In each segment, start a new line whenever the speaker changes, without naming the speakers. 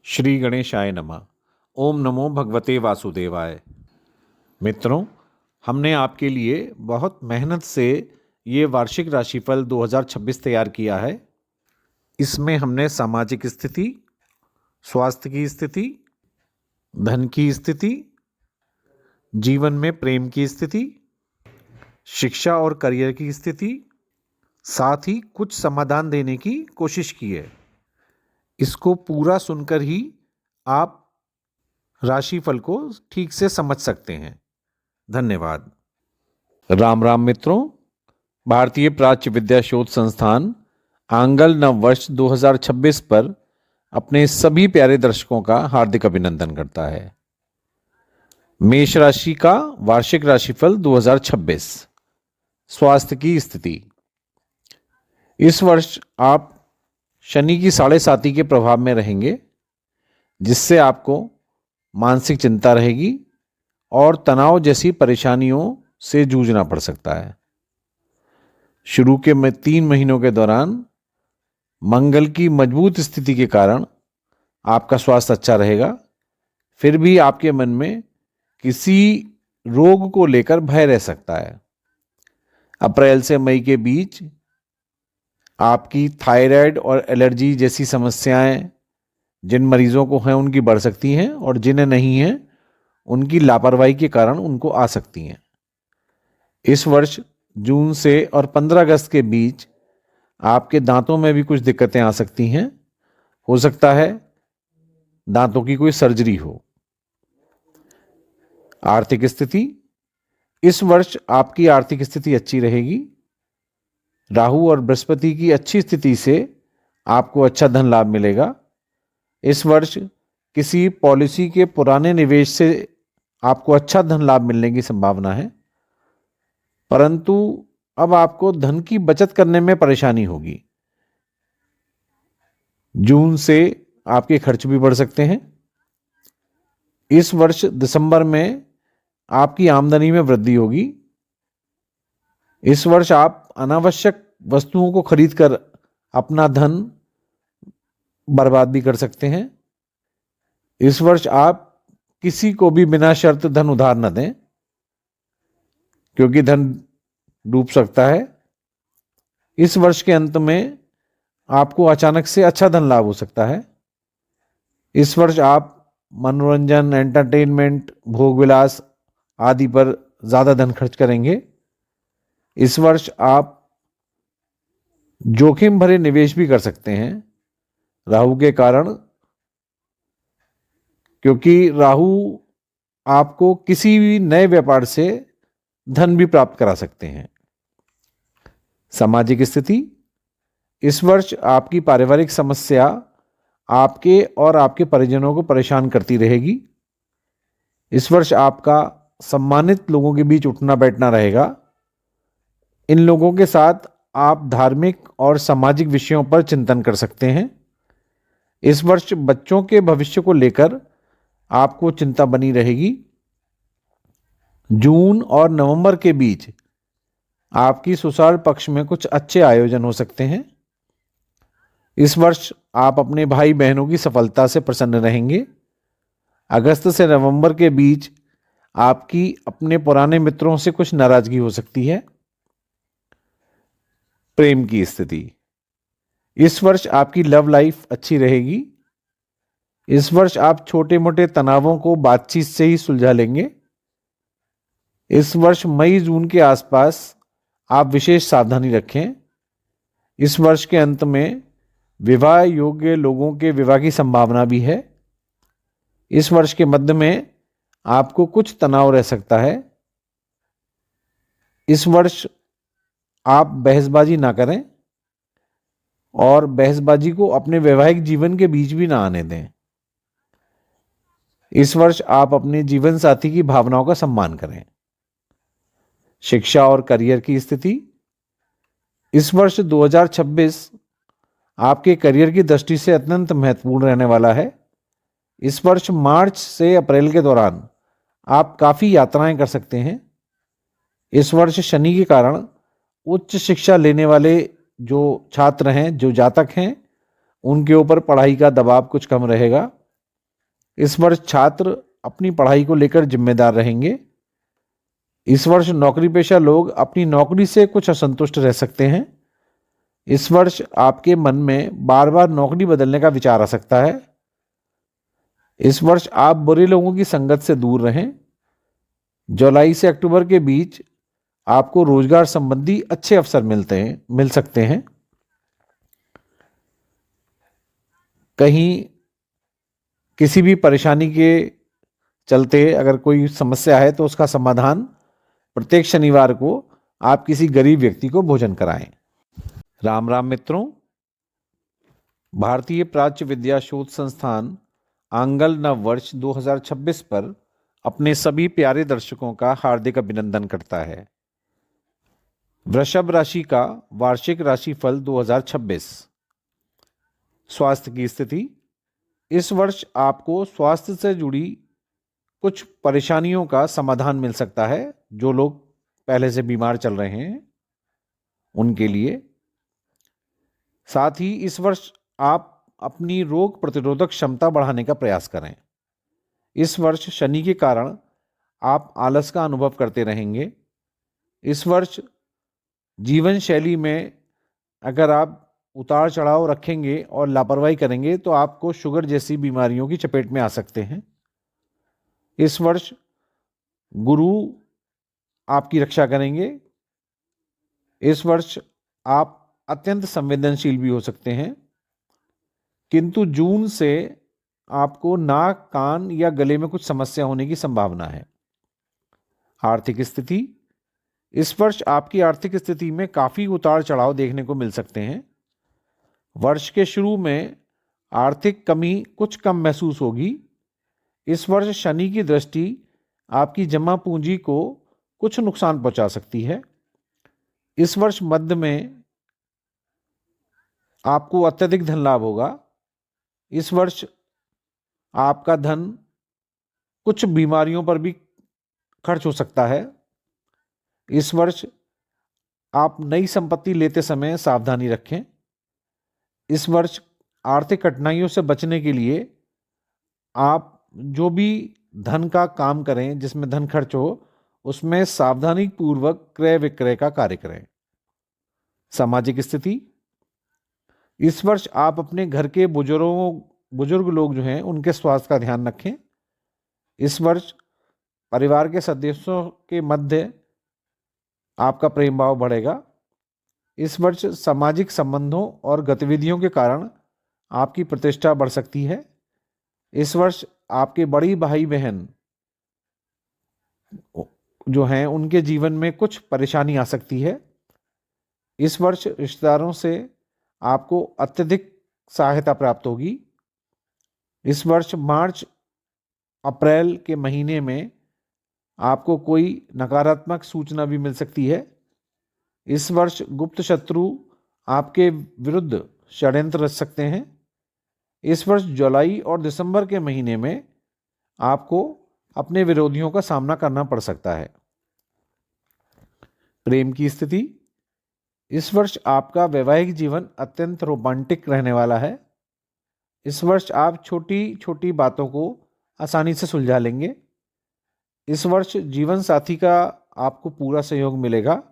श्री गणेशाय नमः। ओम नमो भगवते वासुदेवाय। मित्रों, हमने आपके लिए बहुत मेहनत से ये वार्षिक राशिफल 2026 तैयार किया है। इसमें हमने सामाजिक स्थिति, स्वास्थ्य की स्थिति, धन की स्थिति, जीवन में प्रेम की स्थिति, शिक्षा और करियर की स्थिति, साथ ही कुछ समाधान देने की कोशिश की है। इसको पूरा सुनकर ही आप राशिफल को ठीक से समझ सकते हैं। धन्यवाद। राम राम मित्रों, भारतीय प्राच्य विद्या शोध संस्थान आंगल नव वर्ष 2026 पर अपने सभी प्यारे दर्शकों का हार्दिक अभिनंदन करता है। मेष राशि का वार्षिक राशिफल 2026। स्वास्थ्य की स्थिति। इस वर्ष आप शनि की 7.5 के प्रभाव में रहेंगे, जिससे आपको मानसिक चिंता रहेगी और तनाव जैसी परेशानियों से जूझना पड़ सकता है। शुरू के 3 महीनों के दौरान मंगल की मजबूत स्थिति के कारण आपका स्वास्थ्य अच्छा रहेगा। फिर भी आपके मन में किसी रोग को लेकर भय रह सकता है। अप्रैल से मई के बीच आपकी थायराइड और एलर्जी जैसी समस्याएं जिन मरीजों को हैं उनकी बढ़ सकती हैं, और जिन्हें नहीं हैं उनकी लापरवाही के कारण उनको आ सकती हैं। इस वर्ष जून से और 15 अगस्त के बीच आपके दांतों में भी कुछ दिक्कतें आ सकती हैं। हो सकता है दांतों की कोई सर्जरी हो। आर्थिक स्थिति। इस वर्ष आपकी आर्थिक स्थिति अच्छी रहेगी। राहु और बृहस्पति की अच्छी स्थिति से आपको अच्छा धन लाभ मिलेगा। इस वर्ष किसी पॉलिसी के पुराने निवेश से आपको अच्छा धन लाभ मिलने की संभावना है, परंतु अब आपको धन की बचत करने में परेशानी होगी। जून से आपके खर्च भी बढ़ सकते हैं। इस वर्ष दिसंबर में आपकी आमदनी में वृद्धि होगी। इस वर्ष आप अनावश्यक वस्तुओं को खरीदकर अपना धन बर्बाद भी कर सकते हैं। इस वर्ष आप किसी को भी बिना शर्त धन उधार न दें, क्योंकि धन डूब सकता है। इस वर्ष के अंत में आपको अचानक से अच्छा धन लाभ हो सकता है। इस वर्ष आप मनोरंजन, एंटरटेनमेंट, भोग विलास आदि पर ज़्यादा धन खर्च करेंगे। इस वर्ष आप जोखिम भरे निवेश भी कर सकते हैं राहु के कारण, क्योंकि राहु आपको किसी भी नए व्यापार से धन भी प्राप्त करा सकते हैं। सामाजिक स्थिति। इस वर्ष आपकी पारिवारिक समस्या आपके और आपके परिजनों को परेशान करती रहेगी। इस वर्ष आपका सम्मानित लोगों के बीच उठना बैठना रहेगा। इन लोगों के साथ आप धार्मिक और सामाजिक विषयों पर चिंतन कर सकते हैं। इस वर्ष बच्चों के भविष्य को लेकर आपको चिंता बनी रहेगी। जून और नवंबर के बीच आपकी ससुराल पक्ष में कुछ अच्छे आयोजन हो सकते हैं। इस वर्ष आप अपने भाई बहनों की सफलता से प्रसन्न रहेंगे। अगस्त से नवंबर के बीच आपकी अपने पुराने मित्रों से कुछ नाराजगी हो सकती है। प्रेम की स्थिति। इस वर्ष आपकी लव लाइफ अच्छी रहेगी। इस वर्ष आप छोटे मोटे तनावों को बातचीत से ही सुलझा लेंगे। इस वर्ष मई जून के आसपास आप विशेष सावधानी रखें। इस वर्ष के अंत में विवाह योग्य लोगों के विवाह की संभावना भी है। इस वर्ष के मध्य में आपको कुछ तनाव रह सकता है। इस वर्ष आप बहसबाजी ना करें और बहसबाजी को अपने वैवाहिक जीवन के बीच भी ना आने दें। इस वर्ष आप अपने जीवन साथी की भावनाओं का सम्मान करें। शिक्षा और करियर की स्थिति। इस वर्ष 2026 आपके करियर की दृष्टि से अत्यंत महत्वपूर्ण रहने वाला है। इस वर्ष मार्च से अप्रैल के दौरान आप काफ़ी यात्राएं कर सकते हैं। इस वर्ष शनि के कारण उच्च शिक्षा लेने वाले जो छात्र हैं, जो जातक हैं, उनके ऊपर पढ़ाई का दबाव कुछ कम रहेगा। इस वर्ष छात्र अपनी पढ़ाई को लेकर जिम्मेदार रहेंगे। इस वर्ष नौकरी पेशा लोग अपनी नौकरी से कुछ असंतुष्ट रह सकते हैं। इस वर्ष आपके मन में बार बार नौकरी बदलने का विचार आ सकता है। इस वर्ष आप बुरे लोगों की संगत से दूर रहें। जुलाई से अक्टूबर के बीच आपको रोजगार संबंधी अच्छे अवसर मिल सकते हैं। कहीं किसी भी परेशानी के चलते अगर कोई समस्या है तो उसका समाधान प्रत्येक शनिवार को आप किसी गरीब व्यक्ति को भोजन कराएं। राम राम मित्रों, भारतीय प्राच्य विद्या शोध संस्थान आंगल नव वर्ष 2026 पर अपने सभी प्यारे दर्शकों का हार्दिक अभिनंदन करता है। वृषभ राशि का वार्षिक राशिफल 2026। स्वास्थ्य की स्थिति। इस वर्ष आपको स्वास्थ्य से जुड़ी कुछ परेशानियों का समाधान मिल सकता है। जो लोग पहले से बीमार चल रहे हैं उनके लिए। साथ ही इस वर्ष आप अपनी रोग प्रतिरोधक क्षमता बढ़ाने का प्रयास करें। इस वर्ष शनि के कारण आप आलस का अनुभव करते रहेंगे। इस वर्ष जीवन शैली में अगर आप उतार चढ़ाव रखेंगे और लापरवाही करेंगे तो आपको शुगर जैसी बीमारियों की चपेट में आ सकते हैं। इस वर्ष गुरु आपकी रक्षा करेंगे। इस वर्ष आप अत्यंत संवेदनशील भी हो सकते हैं, किंतु जून से आपको नाक, कान या गले में कुछ समस्या होने की संभावना है। आर्थिक स्थिति। इस वर्ष आपकी आर्थिक स्थिति में काफ़ी उतार चढ़ाव देखने को मिल सकते हैं। वर्ष के शुरू में आर्थिक कमी कुछ कम महसूस होगी। इस वर्ष शनि की दृष्टि आपकी जमा पूंजी को कुछ नुकसान पहुंचा सकती है। इस वर्ष मध्य में आपको अत्यधिक धन लाभ होगा। इस वर्ष आपका धन कुछ बीमारियों पर भी खर्च हो सकता है। इस वर्ष आप नई संपत्ति लेते समय सावधानी रखें। इस वर्ष आर्थिक कठिनाइयों से बचने के लिए आप जो भी धन का काम करें जिसमें धन खर्च हो उसमें सावधानी पूर्वक क्रय विक्रय का कार्य करें। सामाजिक स्थिति। इस वर्ष आप अपने घर के बुजुर्ग लोग जो हैं उनके स्वास्थ्य का ध्यान रखें। इस वर्ष परिवार के सदस्यों के मध्य आपका प्रेम भाव बढ़ेगा। इस वर्ष सामाजिक संबंधों और गतिविधियों के कारण आपकी प्रतिष्ठा बढ़ सकती है। इस वर्ष आपके बड़ी भाई बहन जो हैं उनके जीवन में कुछ परेशानी आ सकती है। इस वर्ष रिश्तेदारों से आपको अत्यधिक सहायता प्राप्त होगी। इस वर्ष मार्च अप्रैल के महीने में आपको कोई नकारात्मक सूचना भी मिल सकती है। इस वर्ष गुप्त शत्रु आपके विरुद्ध षड्यंत्र रच सकते हैं। इस वर्ष जुलाई और दिसंबर के महीने में आपको अपने विरोधियों का सामना करना पड़ सकता है। प्रेम की स्थिति। इस वर्ष आपका वैवाहिक जीवन अत्यंत रोमांटिक रहने वाला है। इस वर्ष आप छोटी छोटी बातों को आसानी से सुलझा लेंगे। इस वर्ष जीवन साथी का आपको पूरा सहयोग मिलेगा।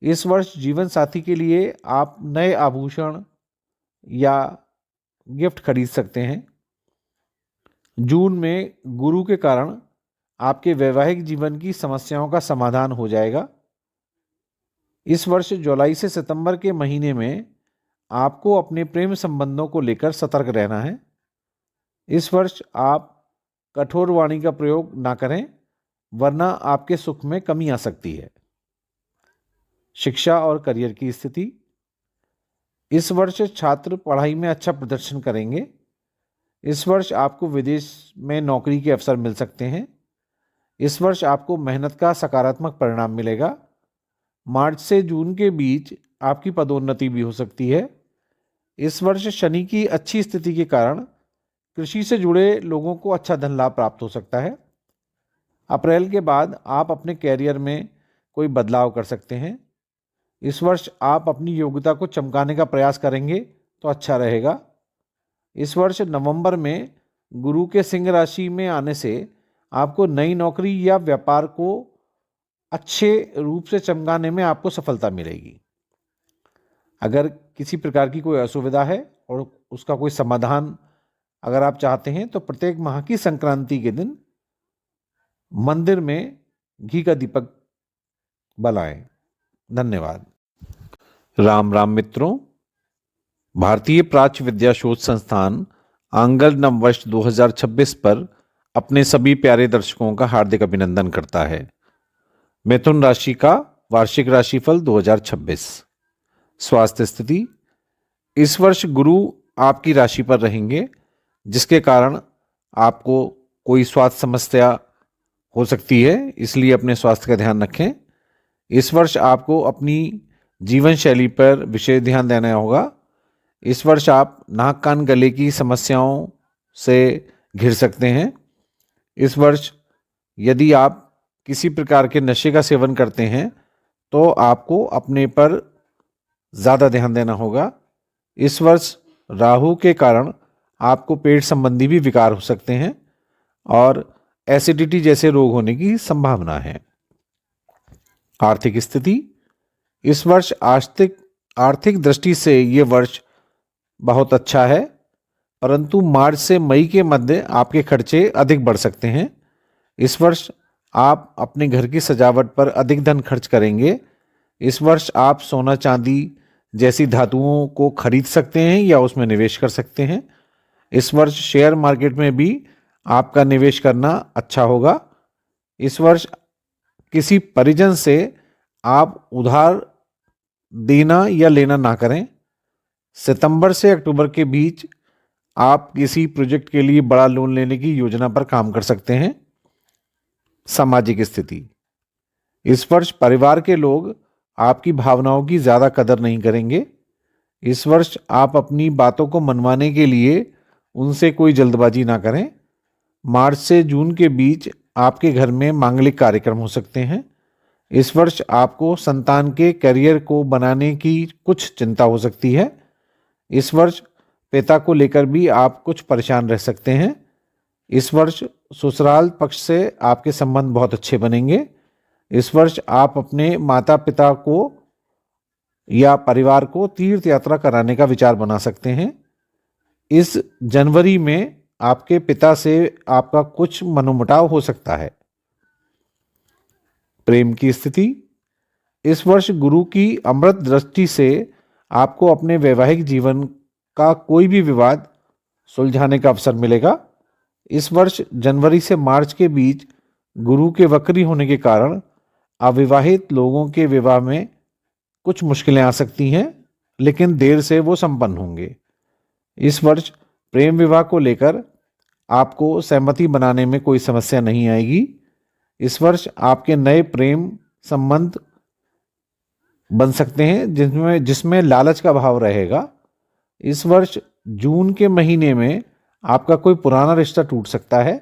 इस वर्ष जीवन साथी के लिए आप नए आभूषण या गिफ्ट खरीद सकते हैं। जून में गुरु के कारण आपके वैवाहिक जीवन की समस्याओं का समाधान हो जाएगा। इस वर्ष जुलाई से सितंबर के महीने में आपको अपने प्रेम संबंधों को लेकर सतर्क रहना है। इस वर्ष आप कठोर वाणी का प्रयोग ना करें, वरना आपके सुख में कमी आ सकती है। शिक्षा और करियर की स्थिति। इस वर्ष छात्र पढ़ाई में अच्छा प्रदर्शन करेंगे। इस वर्ष आपको विदेश में नौकरी के अवसर मिल सकते हैं। इस वर्ष आपको मेहनत का सकारात्मक परिणाम मिलेगा। मार्च से जून के बीच आपकी पदोन्नति भी हो सकती है। इस वर्ष शनि की अच्छी स्थिति के कारण कृषि से जुड़े लोगों को अच्छा धन लाभ प्राप्त हो सकता है। अप्रैल के बाद आप अपने कैरियर में कोई बदलाव कर सकते हैं। इस वर्ष आप अपनी योग्यता को चमकाने का प्रयास करेंगे तो अच्छा रहेगा। इस वर्ष नवंबर में गुरु के सिंह राशि में आने से आपको नई नौकरी या व्यापार को अच्छे रूप से चमकाने में आपको सफलता मिलेगी। अगर किसी प्रकार की कोई असुविधा है और उसका कोई समाधान अगर आप चाहते हैं तो प्रत्येक माह की संक्रांति के दिन मंदिर में घी का दीपक जलाएं। धन्यवाद। राम राम मित्रों, भारतीय प्राच्य विद्या शोध संस्थान आंगल नववर्ष 2026 पर अपने सभी प्यारे दर्शकों का हार्दिक अभिनंदन करता है। मिथुन राशि का वार्षिक राशिफल 2026। स्वास्थ्य स्थिति, इस वर्ष गुरु आपकी राशि पर रहेंगे, जिसके कारण आपको कोई स्वास्थ्य समस्या हो सकती है, इसलिए अपने स्वास्थ्य का ध्यान रखें। इस वर्ष आपको अपनी जीवन शैली पर विशेष ध्यान देना होगा। इस वर्ष आप नाक कान गले की समस्याओं से घिर सकते हैं। इस वर्ष यदि आप किसी प्रकार के नशे का सेवन करते हैं तो आपको अपने पर ज़्यादा ध्यान देना होगा। इस वर्ष राहु के कारण आपको पेट संबंधी भी विकार हो सकते हैं और एसिडिटी जैसे रोग होने की संभावना है। आर्थिक स्थिति, इस वर्ष आर्थिक दृष्टि से ये वर्ष बहुत अच्छा है, परंतु मार्च से मई के मध्य आपके खर्चे अधिक बढ़ सकते हैं। इस वर्ष आप अपने घर की सजावट पर अधिक धन खर्च करेंगे। इस वर्ष आप सोना चांदी जैसी धातुओं को खरीद सकते हैं या उसमें निवेश कर सकते हैं। इस वर्ष शेयर मार्केट में भी आपका निवेश करना अच्छा होगा। इस वर्ष किसी परिजन से आप उधार देना या लेना ना करें। सितंबर से अक्टूबर के बीच आप किसी प्रोजेक्ट के लिए बड़ा लोन लेने की योजना पर काम कर सकते हैं। सामाजिक स्थिति, इस वर्ष परिवार के लोग आपकी भावनाओं की ज़्यादा कदर नहीं करेंगे। इस वर्ष आप अपनी बातों को मनवाने के लिए उनसे कोई जल्दबाजी ना करें। मार्च से जून के बीच आपके घर में मांगलिक कार्यक्रम हो सकते हैं। इस वर्ष आपको संतान के करियर को बनाने की कुछ चिंता हो सकती है। इस वर्ष पिता को लेकर भी आप कुछ परेशान रह सकते हैं। इस वर्ष ससुराल पक्ष से आपके संबंध बहुत अच्छे बनेंगे। इस वर्ष आप अपने माता पिता को या परिवार को तीर्थ यात्रा कराने का विचार बना सकते हैं। इस जनवरी में आपके पिता से आपका कुछ मनोमुटाव हो सकता है। प्रेम की स्थिति, इस वर्ष गुरु की अमृत दृष्टि से आपको अपने वैवाहिक जीवन का कोई भी विवाद सुलझाने का अवसर मिलेगा। इस वर्ष जनवरी से मार्च के बीच गुरु के वक्री होने के कारण अविवाहित लोगों के विवाह में कुछ मुश्किलें आ सकती हैं, लेकिन देर से वो संपन्न होंगे। इस वर्ष प्रेम विवाह को लेकर आपको सहमति बनाने में कोई समस्या नहीं आएगी। इस वर्ष आपके नए प्रेम संबंध बन सकते हैं जिसमें लालच का भाव रहेगा। इस वर्ष जून के महीने में आपका कोई पुराना रिश्ता टूट सकता है।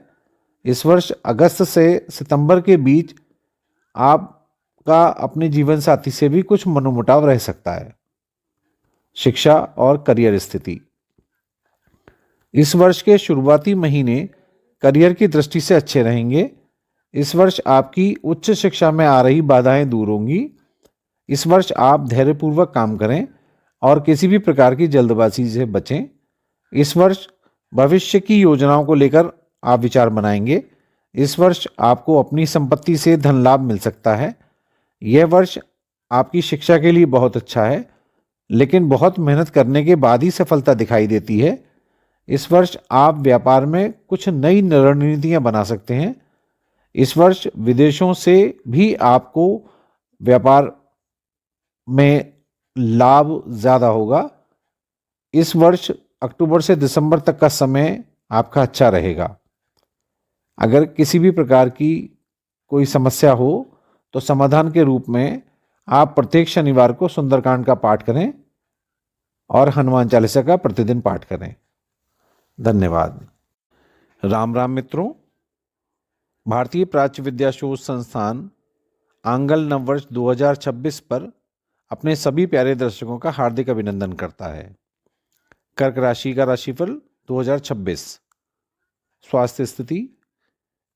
इस वर्ष अगस्त से सितंबर के बीच आपका अपने जीवन साथी से भी कुछ मनोमुटाव रह सकता है। शिक्षा और करियर स्थिति, इस वर्ष के शुरुआती महीने करियर की दृष्टि से अच्छे रहेंगे। इस वर्ष आपकी उच्च शिक्षा में आ रही बाधाएं दूर होंगी। इस वर्ष आप धैर्यपूर्वक काम करें और किसी भी प्रकार की जल्दबाजी से बचें। इस वर्ष भविष्य की योजनाओं को लेकर आप विचार बनाएंगे। इस वर्ष आपको अपनी संपत्ति से धन लाभ मिल सकता है। यह वर्ष आपकी शिक्षा के लिए बहुत अच्छा है, लेकिन बहुत मेहनत करने के बाद ही सफलता दिखाई देती है। इस वर्ष आप व्यापार में कुछ नई रणनीतियां बना सकते हैं। इस वर्ष विदेशों से भी आपको व्यापार में लाभ ज़्यादा होगा। इस वर्ष अक्टूबर से दिसंबर तक का समय आपका अच्छा रहेगा। अगर किसी भी प्रकार की कोई समस्या हो तो समाधान के रूप में आप प्रत्येक शनिवार को सुंदरकांड का पाठ करें और हनुमान चालीसा का प्रतिदिन पाठ करें। धन्यवाद। राम राम मित्रों, भारतीय प्राच्य विद्या शोध संस्थान आंगल नववर्ष 2026 पर अपने सभी प्यारे दर्शकों का हार्दिक अभिनंदन करता है। कर्क राशि का राशिफल 2026। स्वास्थ्य स्थिति,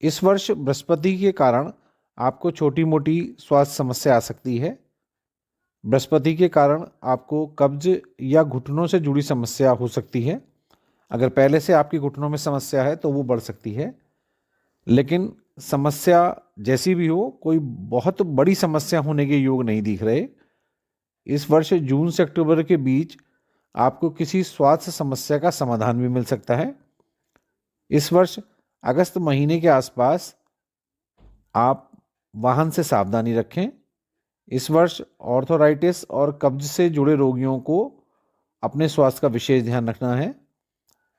इस वर्ष बृहस्पति के कारण आपको छोटी मोटी स्वास्थ्य समस्या आ सकती है। बृहस्पति के कारण आपको कब्ज या घुटनों से जुड़ी समस्या हो सकती है। अगर पहले से आपकी घुटनों में समस्या है तो वो बढ़ सकती है, लेकिन समस्या जैसी भी हो, कोई बहुत बड़ी समस्या होने के योग नहीं दिख रहे। इस वर्ष जून से अक्टूबर के बीच आपको किसी स्वास्थ्य समस्या का समाधान भी मिल सकता है। इस वर्ष अगस्त महीने के आसपास आप वाहन से सावधानी रखें। इस वर्ष ऑर्थोराइटिस और कब्ज से जुड़े रोगियों को अपने स्वास्थ्य का विशेष ध्यान रखना है।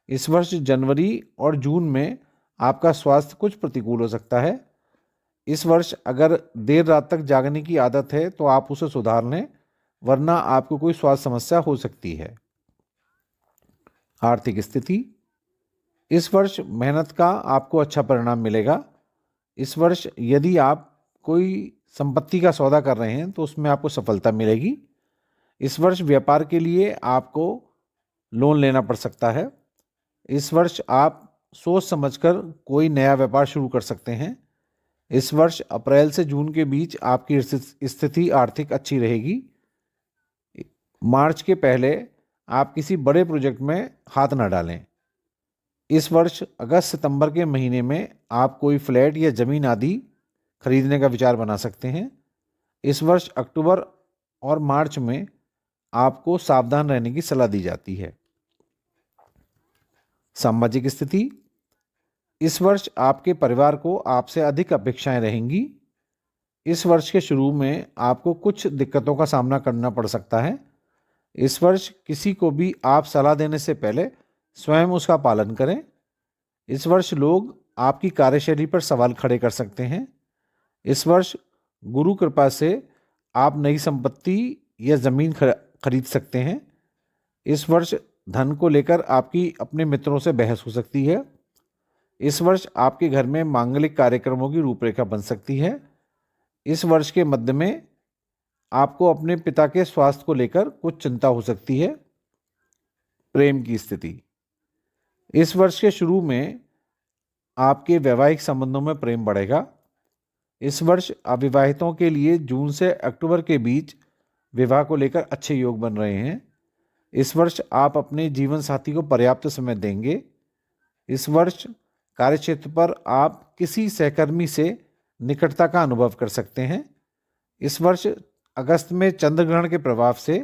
इस वर्ष जनवरी और जून में आपका स्वास्थ्य कुछ प्रतिकूल हो सकता है। इस वर्ष अगर देर रात तक जागने की आदत है तो आप उसे सुधार लें, वरना आपको कोई स्वास्थ्य समस्या हो सकती है। आर्थिक स्थिति, इस वर्ष मेहनत का आपको अच्छा परिणाम मिलेगा। इस वर्ष यदि आप कोई संपत्ति का सौदा कर रहे हैं तो उसमें आपको सफलता मिलेगी। इस वर्ष व्यापार के लिए आपको लोन लेना पड़ सकता है। इस वर्ष आप सोच समझकर कोई नया व्यापार शुरू कर सकते हैं। इस वर्ष अप्रैल से जून के बीच आपकी स्थिति आर्थिक अच्छी रहेगी। मार्च के पहले आप किसी बड़े प्रोजेक्ट में हाथ न डालें। इस वर्ष अगस्त सितंबर के महीने में आप कोई फ्लैट या ज़मीन आदि खरीदने का विचार बना सकते हैं। इस वर्ष अक्टूबर और मार्च में आपको सावधान रहने की सलाह दी जाती है। सामाजिक स्थिति, इस वर्ष आपके परिवार को आपसे अधिक अपेक्षाएं रहेंगी। इस वर्ष के शुरू में आपको कुछ दिक्कतों का सामना करना पड़ सकता है। इस वर्ष किसी को भी आप सलाह देने से पहले स्वयं उसका पालन करें। इस वर्ष लोग आपकी कार्यशैली पर सवाल खड़े कर सकते हैं। इस वर्ष गुरु कृपा से आप नई संपत्ति या ज़मीन खरीद सकते हैं। इस वर्ष धन को लेकर आपकी अपने मित्रों से बहस हो सकती है। इस वर्ष आपके घर में मांगलिक कार्यक्रमों की रूपरेखा बन सकती है। इस वर्ष के मध्य में आपको अपने पिता के स्वास्थ्य को लेकर कुछ चिंता हो सकती है। प्रेम की स्थिति, इस वर्ष के शुरू में आपके वैवाहिक संबंधों में प्रेम बढ़ेगा। इस वर्ष अविवाहितों के लिए जून से अक्टूबर के बीच विवाह को लेकर अच्छे योग बन रहे हैं। इस वर्ष आप अपने जीवन साथी को पर्याप्त समय देंगे। इस वर्ष कार्यक्षेत्र पर आप किसी सहकर्मी से निकटता का अनुभव कर सकते हैं। इस वर्ष अगस्त में चंद्र ग्रहण के प्रभाव से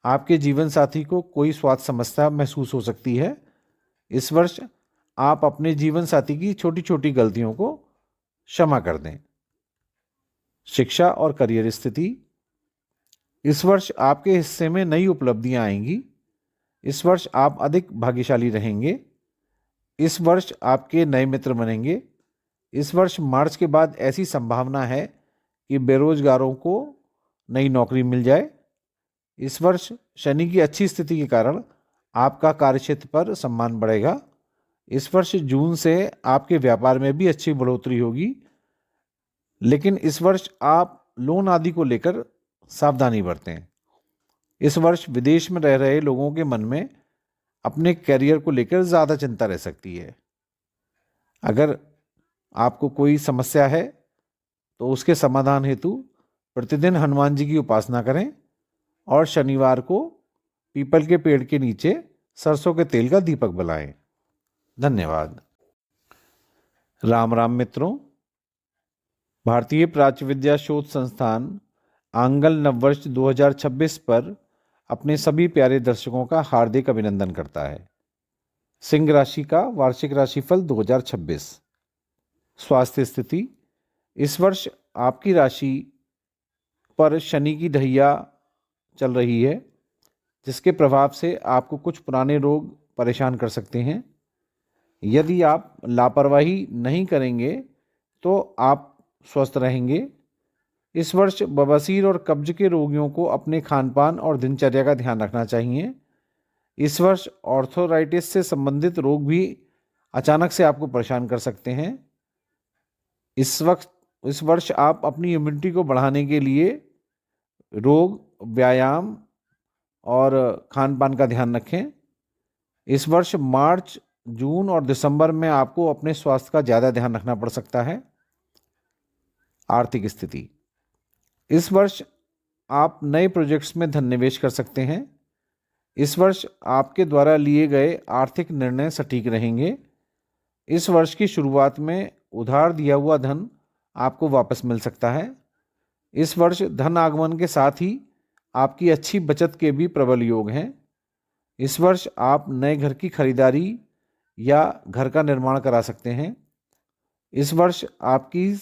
आपके जीवन साथी को कोई स्वास्थ्य समस्या महसूस हो सकती है। इस वर्ष आप अपने जीवन साथी की छोटी छोटी गलतियों को क्षमा कर दें। शिक्षा और करियर स्थिति, इस वर्ष आपके हिस्से में नई उपलब्धियां आएंगी। इस वर्ष आप अधिक भाग्यशाली रहेंगे। इस वर्ष आपके नए मित्र बनेंगे। इस वर्ष मार्च के बाद ऐसी संभावना है कि बेरोजगारों को नई नौकरी मिल जाए। इस वर्ष शनि की अच्छी स्थिति के कारण आपका कार्यक्षेत्र पर सम्मान बढ़ेगा। इस वर्ष जून से आपके व्यापार में भी अच्छी बढ़ोतरी होगी, लेकिन इस वर्ष आप लोन आदि को लेकर सावधानी बरतें। इस वर्ष विदेश में रह रहे लोगों के मन में अपने करियर को लेकर ज़्यादा चिंता रह सकती है। अगर आपको कोई समस्या है तो उसके समाधान हेतु प्रतिदिन हनुमान जी की उपासना करें और शनिवार को पीपल के पेड़ के नीचे सरसों के तेल का दीपक जलाएं। धन्यवाद। राम राम मित्रों, भारतीय प्राच्य विद्या शोध संस्थान आंगल नववर्ष 2026 पर अपने सभी प्यारे दर्शकों का हार्दिक अभिनंदन करता है। सिंह राशि का वार्षिक राशिफल 2026। स्वास्थ्य स्थिति, इस वर्ष आपकी राशि पर शनि की ढैया चल रही है, जिसके प्रभाव से आपको कुछ पुराने रोग परेशान कर सकते हैं। यदि आप लापरवाही नहीं करेंगे तो आप स्वस्थ रहेंगे। इस वर्ष बवासीर और कब्ज के रोगियों को अपने खानपान और दिनचर्या का ध्यान रखना चाहिए। इस वर्ष ऑर्थोराइटिस से संबंधित रोग भी अचानक से आपको परेशान कर सकते हैं। इस वर्ष आप अपनी इम्यूनिटी को बढ़ाने के लिए रोग, व्यायाम और खान पान का ध्यान रखें। इस वर्ष मार्च जून और दिसंबर में आपको अपने स्वास्थ्य का ज़्यादा ध्यान रखना पड़ सकता है। आर्थिक स्थिति, इस वर्ष आप नए प्रोजेक्ट्स में धन निवेश कर सकते हैं। इस वर्ष आपके द्वारा लिए गए आर्थिक निर्णय सटीक रहेंगे। इस वर्ष की शुरुआत में उधार दिया हुआ धन आपको वापस मिल सकता है। इस वर्ष धन आगमन के साथ ही आपकी अच्छी बचत के भी प्रबल योग हैं। इस वर्ष आप नए घर की खरीदारी या घर का निर्माण करा सकते हैं। इस वर्ष आपकी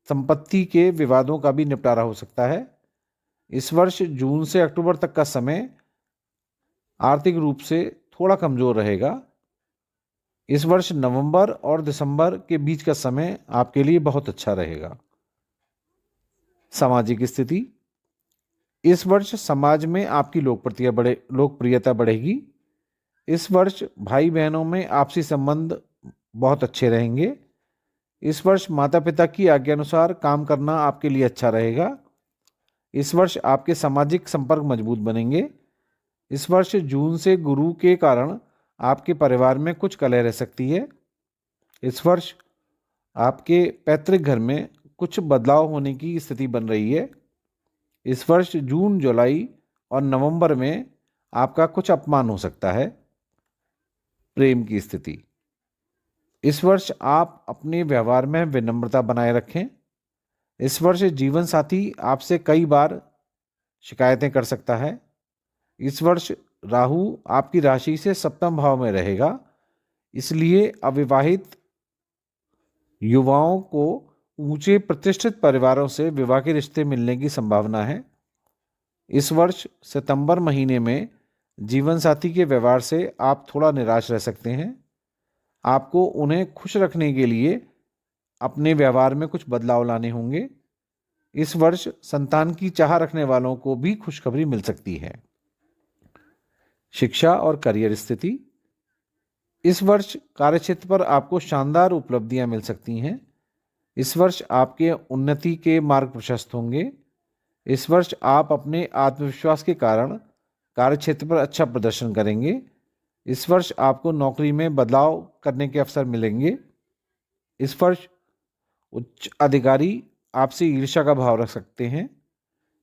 संपत्ति के विवादों का भी निपटारा हो सकता है। इस वर्ष जून से अक्टूबर तक का समय आर्थिक रूप से थोड़ा कमज़ोर रहेगा। इस वर्ष नवंबर और दिसंबर के बीच का समय आपके लिए बहुत अच्छा रहेगा। सामाजिक स्थिति, इस वर्ष समाज में आपकी लोकप्रियता बढ़ेगी। इस वर्ष भाई बहनों में आपसी संबंध बहुत अच्छे रहेंगे। इस वर्ष माता पिता की आज्ञानुसार काम करना आपके लिए अच्छा रहेगा। इस वर्ष आपके सामाजिक संपर्क मजबूत बनेंगे। इस वर्ष जून से गुरु के कारण आपके परिवार में कुछ कलह रह सकती है। इस वर्ष आपके पैतृक घर में कुछ बदलाव होने की स्थिति बन रही है। इस वर्ष जून, जुलाई और नवंबर में आपका कुछ अपमान हो सकता है। प्रेम की स्थिति, इस वर्ष आप अपने व्यवहार में विनम्रता बनाए रखें। इस वर्ष जीवन साथी आपसे कई बार शिकायतें कर सकता है। इस वर्ष राहु आपकी राशि से सप्तम भाव में रहेगा, इसलिए अविवाहित युवाओं को ऊंचे प्रतिष्ठित परिवारों से विवाह के रिश्ते मिलने की संभावना है। इस वर्ष सितंबर महीने में जीवन साथी के व्यवहार से आप थोड़ा निराश रह सकते हैं। आपको उन्हें खुश रखने के लिए अपने व्यवहार में कुछ बदलाव लाने होंगे। इस वर्ष संतान की चाह रखने वालों को भी खुशखबरी मिल सकती है। शिक्षा और करियर स्थिति, इस वर्ष कार्यक्षेत्र पर आपको शानदार उपलब्धियां मिल सकती हैं। इस वर्ष आपके उन्नति के मार्ग प्रशस्त होंगे। इस वर्ष आप अपने आत्मविश्वास के कारण कार्यक्षेत्र पर अच्छा प्रदर्शन करेंगे। इस वर्ष आपको नौकरी में बदलाव करने के अवसर मिलेंगे। इस वर्ष उच्च अधिकारी आपसे ईर्ष्या का भाव रख सकते हैं।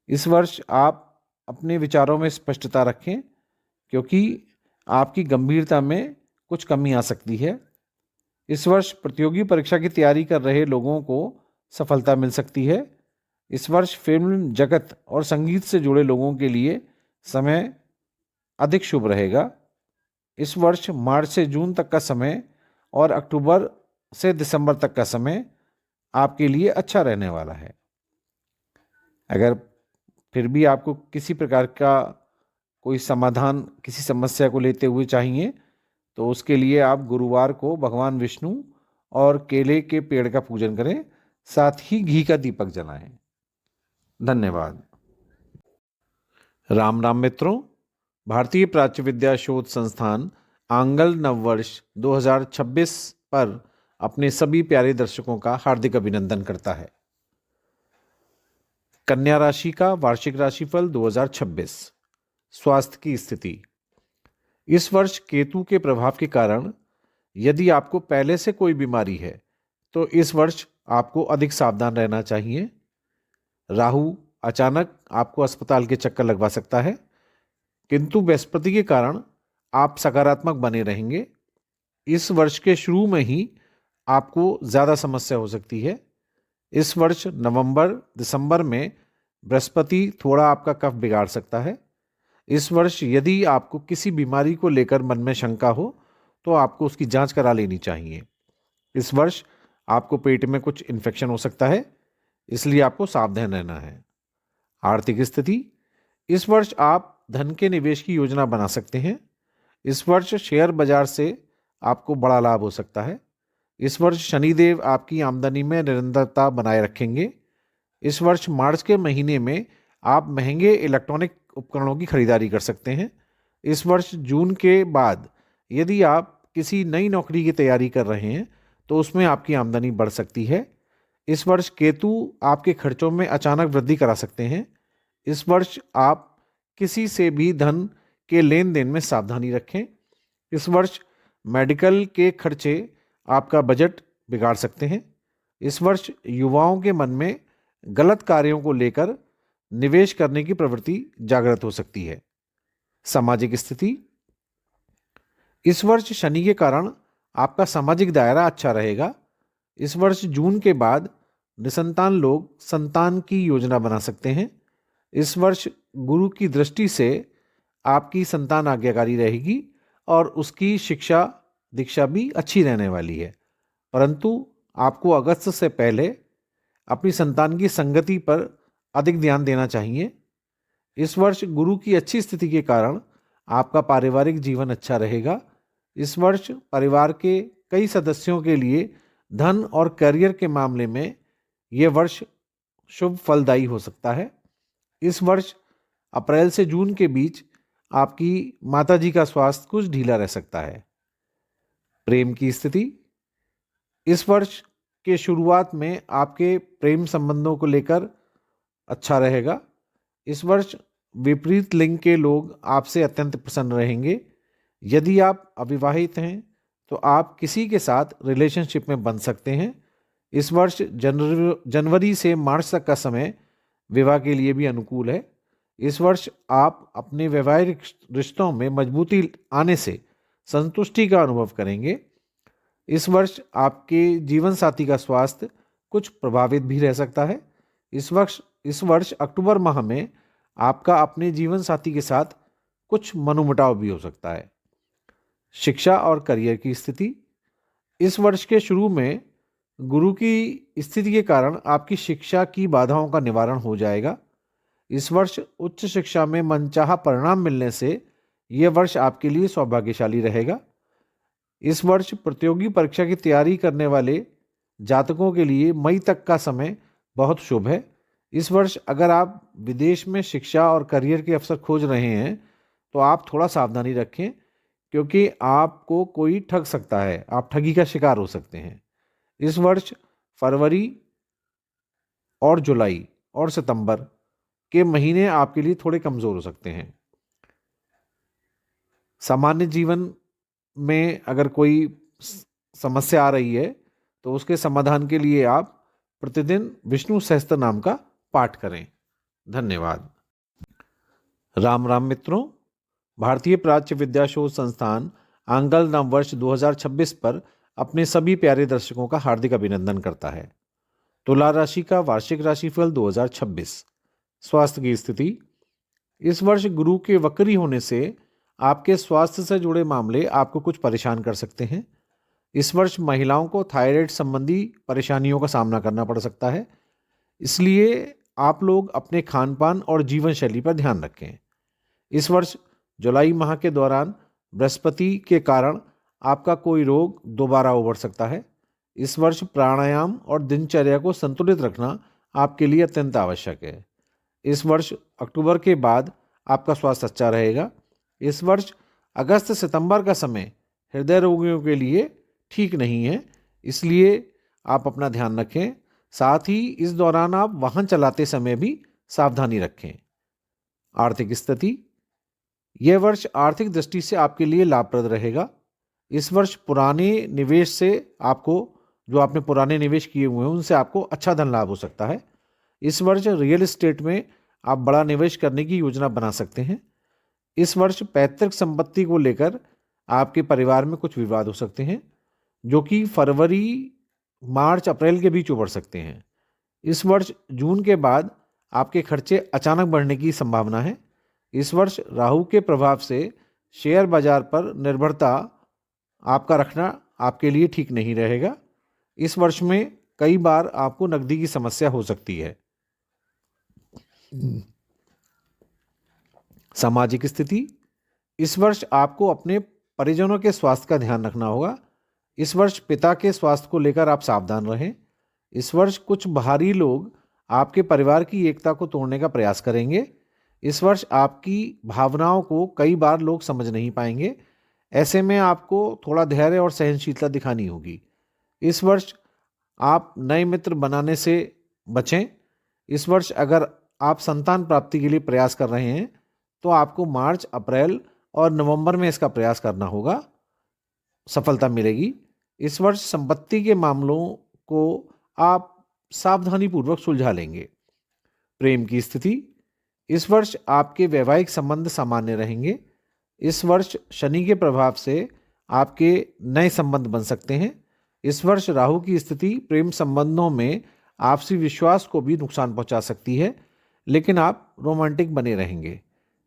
इस वर्ष आप अपने विचारों में स्पष्टता रखें, क्योंकि आपकी गंभीरता में कुछ कमी आ सकती है। इस वर्ष प्रतियोगी परीक्षा की तैयारी कर रहे लोगों को सफलता मिल सकती है। इस वर्ष फिल्म जगत और संगीत से जुड़े लोगों के लिए समय अधिक शुभ रहेगा। इस वर्ष मार्च से जून तक का समय और अक्टूबर से दिसंबर तक का समय आपके लिए अच्छा रहने वाला है। अगर फिर भी आपको किसी प्रकार का कोई समाधान किसी समस्या को लेते हुए चाहिए, तो उसके लिए आप गुरुवार को भगवान विष्णु और केले के पेड़ का पूजन करें, साथ ही घी का दीपक जलाएं। धन्यवाद। राम राम मित्रों, भारतीय प्राच्य विद्या शोध संस्थान आंगल नववर्ष 2026 पर अपने सभी प्यारे दर्शकों का हार्दिक अभिनंदन करता है। कन्या राशि का वार्षिक राशिफल 2026। स्वास्थ्य की स्थिति, इस वर्ष केतु के प्रभाव के कारण यदि आपको पहले से कोई बीमारी है तो इस वर्ष आपको अधिक सावधान रहना चाहिए। राहु अचानक आपको अस्पताल के चक्कर लगवा सकता है, किंतु बृहस्पति के कारण आप सकारात्मक बने रहेंगे। इस वर्ष के शुरू में ही आपको ज़्यादा समस्या हो सकती है। इस वर्ष नवंबर दिसंबर में बृहस्पति थोड़ा आपका कफ बिगाड़ सकता है। इस वर्ष यदि आपको किसी बीमारी को लेकर मन में शंका हो तो आपको उसकी जांच करा लेनी चाहिए। इस वर्ष आपको पेट में कुछ इन्फेक्शन हो सकता है, इसलिए आपको सावधान रहना है। आर्थिक स्थिति, इस वर्ष आप धन के निवेश की योजना बना सकते हैं। इस वर्ष शेयर बाजार से आपको बड़ा लाभ हो सकता है। इस वर्ष शनिदेव आपकी आमदनी में निरंतरता बनाए रखेंगे। इस वर्ष मार्च के महीने में आप महंगे इलेक्ट्रॉनिक उपकरणों की खरीदारी कर सकते हैं। इस वर्ष जून के बाद यदि आप किसी नई नौकरी की तैयारी कर रहे हैं तो उसमें आपकी आमदनी बढ़ सकती है। इस वर्ष केतु आपके खर्चों में अचानक वृद्धि करा सकते हैं। इस वर्ष आप किसी से भी धन के लेन देन में सावधानी रखें। इस वर्ष मेडिकल के खर्चे आपका बजट बिगाड़ सकते हैं। इस वर्ष युवाओं के मन में गलत कार्यों को लेकर निवेश करने की प्रवृत्ति जागृत हो सकती है। सामाजिक स्थिति, इस वर्ष शनि के कारण आपका सामाजिक दायरा अच्छा रहेगा। इस वर्ष जून के बाद निसंतान लोग संतान की योजना बना सकते हैं। इस वर्ष गुरु की दृष्टि से आपकी संतान आज्ञाकारी रहेगी और उसकी शिक्षा दीक्षा भी अच्छी रहने वाली है, परंतु आपको अगस्त से पहले अपनी संतान की संगति पर अधिक ध्यान देना चाहिए। इस वर्ष गुरु की अच्छी स्थिति के कारण आपका पारिवारिक जीवन अच्छा रहेगा। इस वर्ष परिवार के कई सदस्यों के लिए धन और करियर के मामले में यह वर्ष शुभ फलदायी हो सकता है। इस वर्ष अप्रैल से जून के बीच आपकी माताजी का स्वास्थ्य कुछ ढीला रह सकता है। प्रेम की स्थिति, इस वर्ष के शुरुआत में आपके प्रेम संबंधों को लेकर अच्छा रहेगा। इस वर्ष विपरीत लिंग के लोग आपसे अत्यंत प्रसन्न रहेंगे। यदि आप अविवाहित हैं तो आप किसी के साथ रिलेशनशिप में बन सकते हैं। इस वर्ष जनवरी से मार्च तक का समय विवाह के लिए भी अनुकूल है। इस वर्ष आप अपने वैवाहिक रिश्तों में मजबूती आने से संतुष्टि का अनुभव करेंगे। इस वर्ष आपके जीवन साथी का स्वास्थ्य कुछ प्रभावित भी रह सकता है। इस वर्ष अक्टूबर माह में आपका अपने जीवन साथी के साथ कुछ मनमुटाव भी हो सकता है। शिक्षा और करियर की स्थिति, इस वर्ष के शुरू में गुरु की स्थिति के कारण आपकी शिक्षा की बाधाओं का निवारण हो जाएगा। इस वर्ष उच्च शिक्षा में मनचाहा परिणाम मिलने से यह वर्ष आपके लिए सौभाग्यशाली रहेगा। इस वर्ष प्रतियोगी परीक्षा की तैयारी करने वाले जातकों के लिए मई तक का समय बहुत शुभ है। इस वर्ष अगर आप विदेश में शिक्षा और करियर के अवसर खोज रहे हैं तो आप थोड़ा सावधानी रखें, क्योंकि आपको कोई ठग सकता है, आप ठगी का शिकार हो सकते हैं। इस वर्ष फरवरी और जुलाई और सितंबर के महीने आपके लिए थोड़े कमज़ोर हो सकते हैं। सामान्य जीवन में अगर कोई समस्या आ रही है तो उसके समाधान के लिए आप प्रतिदिन विष्णु सहस्त्र नाम का पाठ करें। धन्यवाद। राम राम मित्रों, भारतीय प्राच्य विद्या शोध संस्थान आंगल नव वर्ष 2026 पर अपने सभी प्यारे दर्शकों का हार्दिक अभिनंदन करता है। तुला राशि का वार्षिक राशिफल 2026। स्वास्थ्य की स्थिति, इस वर्ष गुरु के वक्री होने से आपके स्वास्थ्य से जुड़े मामले आपको कुछ परेशान कर सकते हैं। इस वर्ष महिलाओं को थायराइड संबंधी परेशानियों का सामना करना पड़ सकता है, इसलिए आप लोग अपने खान पान और जीवन शैली पर ध्यान रखें। इस वर्ष जुलाई माह के दौरान बृहस्पति के कारण आपका कोई रोग दोबारा उभर सकता है। इस वर्ष प्राणायाम और दिनचर्या को संतुलित रखना आपके लिए अत्यंत आवश्यक है। इस वर्ष अक्टूबर के बाद आपका स्वास्थ्य अच्छा रहेगा। इस वर्ष अगस्त सितंबर का समय हृदय रोगियों के लिए ठीक नहीं है, इसलिए आप अपना ध्यान रखें। साथ ही इस दौरान आप वाहन चलाते समय भी सावधानी रखें। आर्थिक स्थिति, यह वर्ष आर्थिक दृष्टि से आपके लिए लाभप्रद रहेगा। इस वर्ष पुराने निवेश से आपको, जो आपने पुराने निवेश किए हुए हैं, उनसे आपको अच्छा धन लाभ हो सकता है। इस वर्ष रियल एस्टेट में आप बड़ा निवेश करने की योजना बना सकते हैं। इस वर्ष पैतृक संपत्ति को लेकर आपके परिवार में कुछ विवाद हो सकते हैं, जो कि फरवरी, मार्च, अप्रैल के बीच उभर सकते हैं। इस वर्ष जून के बाद आपके खर्चे अचानक बढ़ने की संभावना है। इस वर्ष राहु के प्रभाव से शेयर बाजार पर निर्भरता आपका रखना आपके लिए ठीक नहीं रहेगा। इस वर्ष में कई बार आपको नकदी की समस्या हो सकती है। सामाजिक स्थिति, इस वर्ष आपको अपने परिजनों के स्वास्थ्य का ध्यान रखना होगा। इस वर्ष पिता के स्वास्थ्य को लेकर आप सावधान रहें। इस वर्ष कुछ बाहरी लोग आपके परिवार की एकता को तोड़ने का प्रयास करेंगे। इस वर्ष आपकी भावनाओं को कई बार लोग समझ नहीं पाएंगे। ऐसे में आपको थोड़ा धैर्य और सहनशीलता दिखानी होगी। इस वर्ष आप नए मित्र बनाने से बचें। इस वर्ष अगर आप संतान प्राप्ति के लिए प्रयास कर रहे हैं तो आपको मार्च, अप्रैल और नवंबर में इसका प्रयास करना होगा। सफलता मिलेगी। इस वर्ष संपत्ति के मामलों को आप सावधानीपूर्वक सुलझा लेंगे। प्रेम की स्थिति, इस वर्ष आपके वैवाहिक संबंध सामान्य रहेंगे। इस वर्ष शनि के प्रभाव से आपके नए संबंध बन सकते हैं। इस वर्ष राहु की स्थिति प्रेम संबंधों में आपसी विश्वास को भी नुकसान पहुंचा सकती है, लेकिन आप रोमांटिक बने रहेंगे।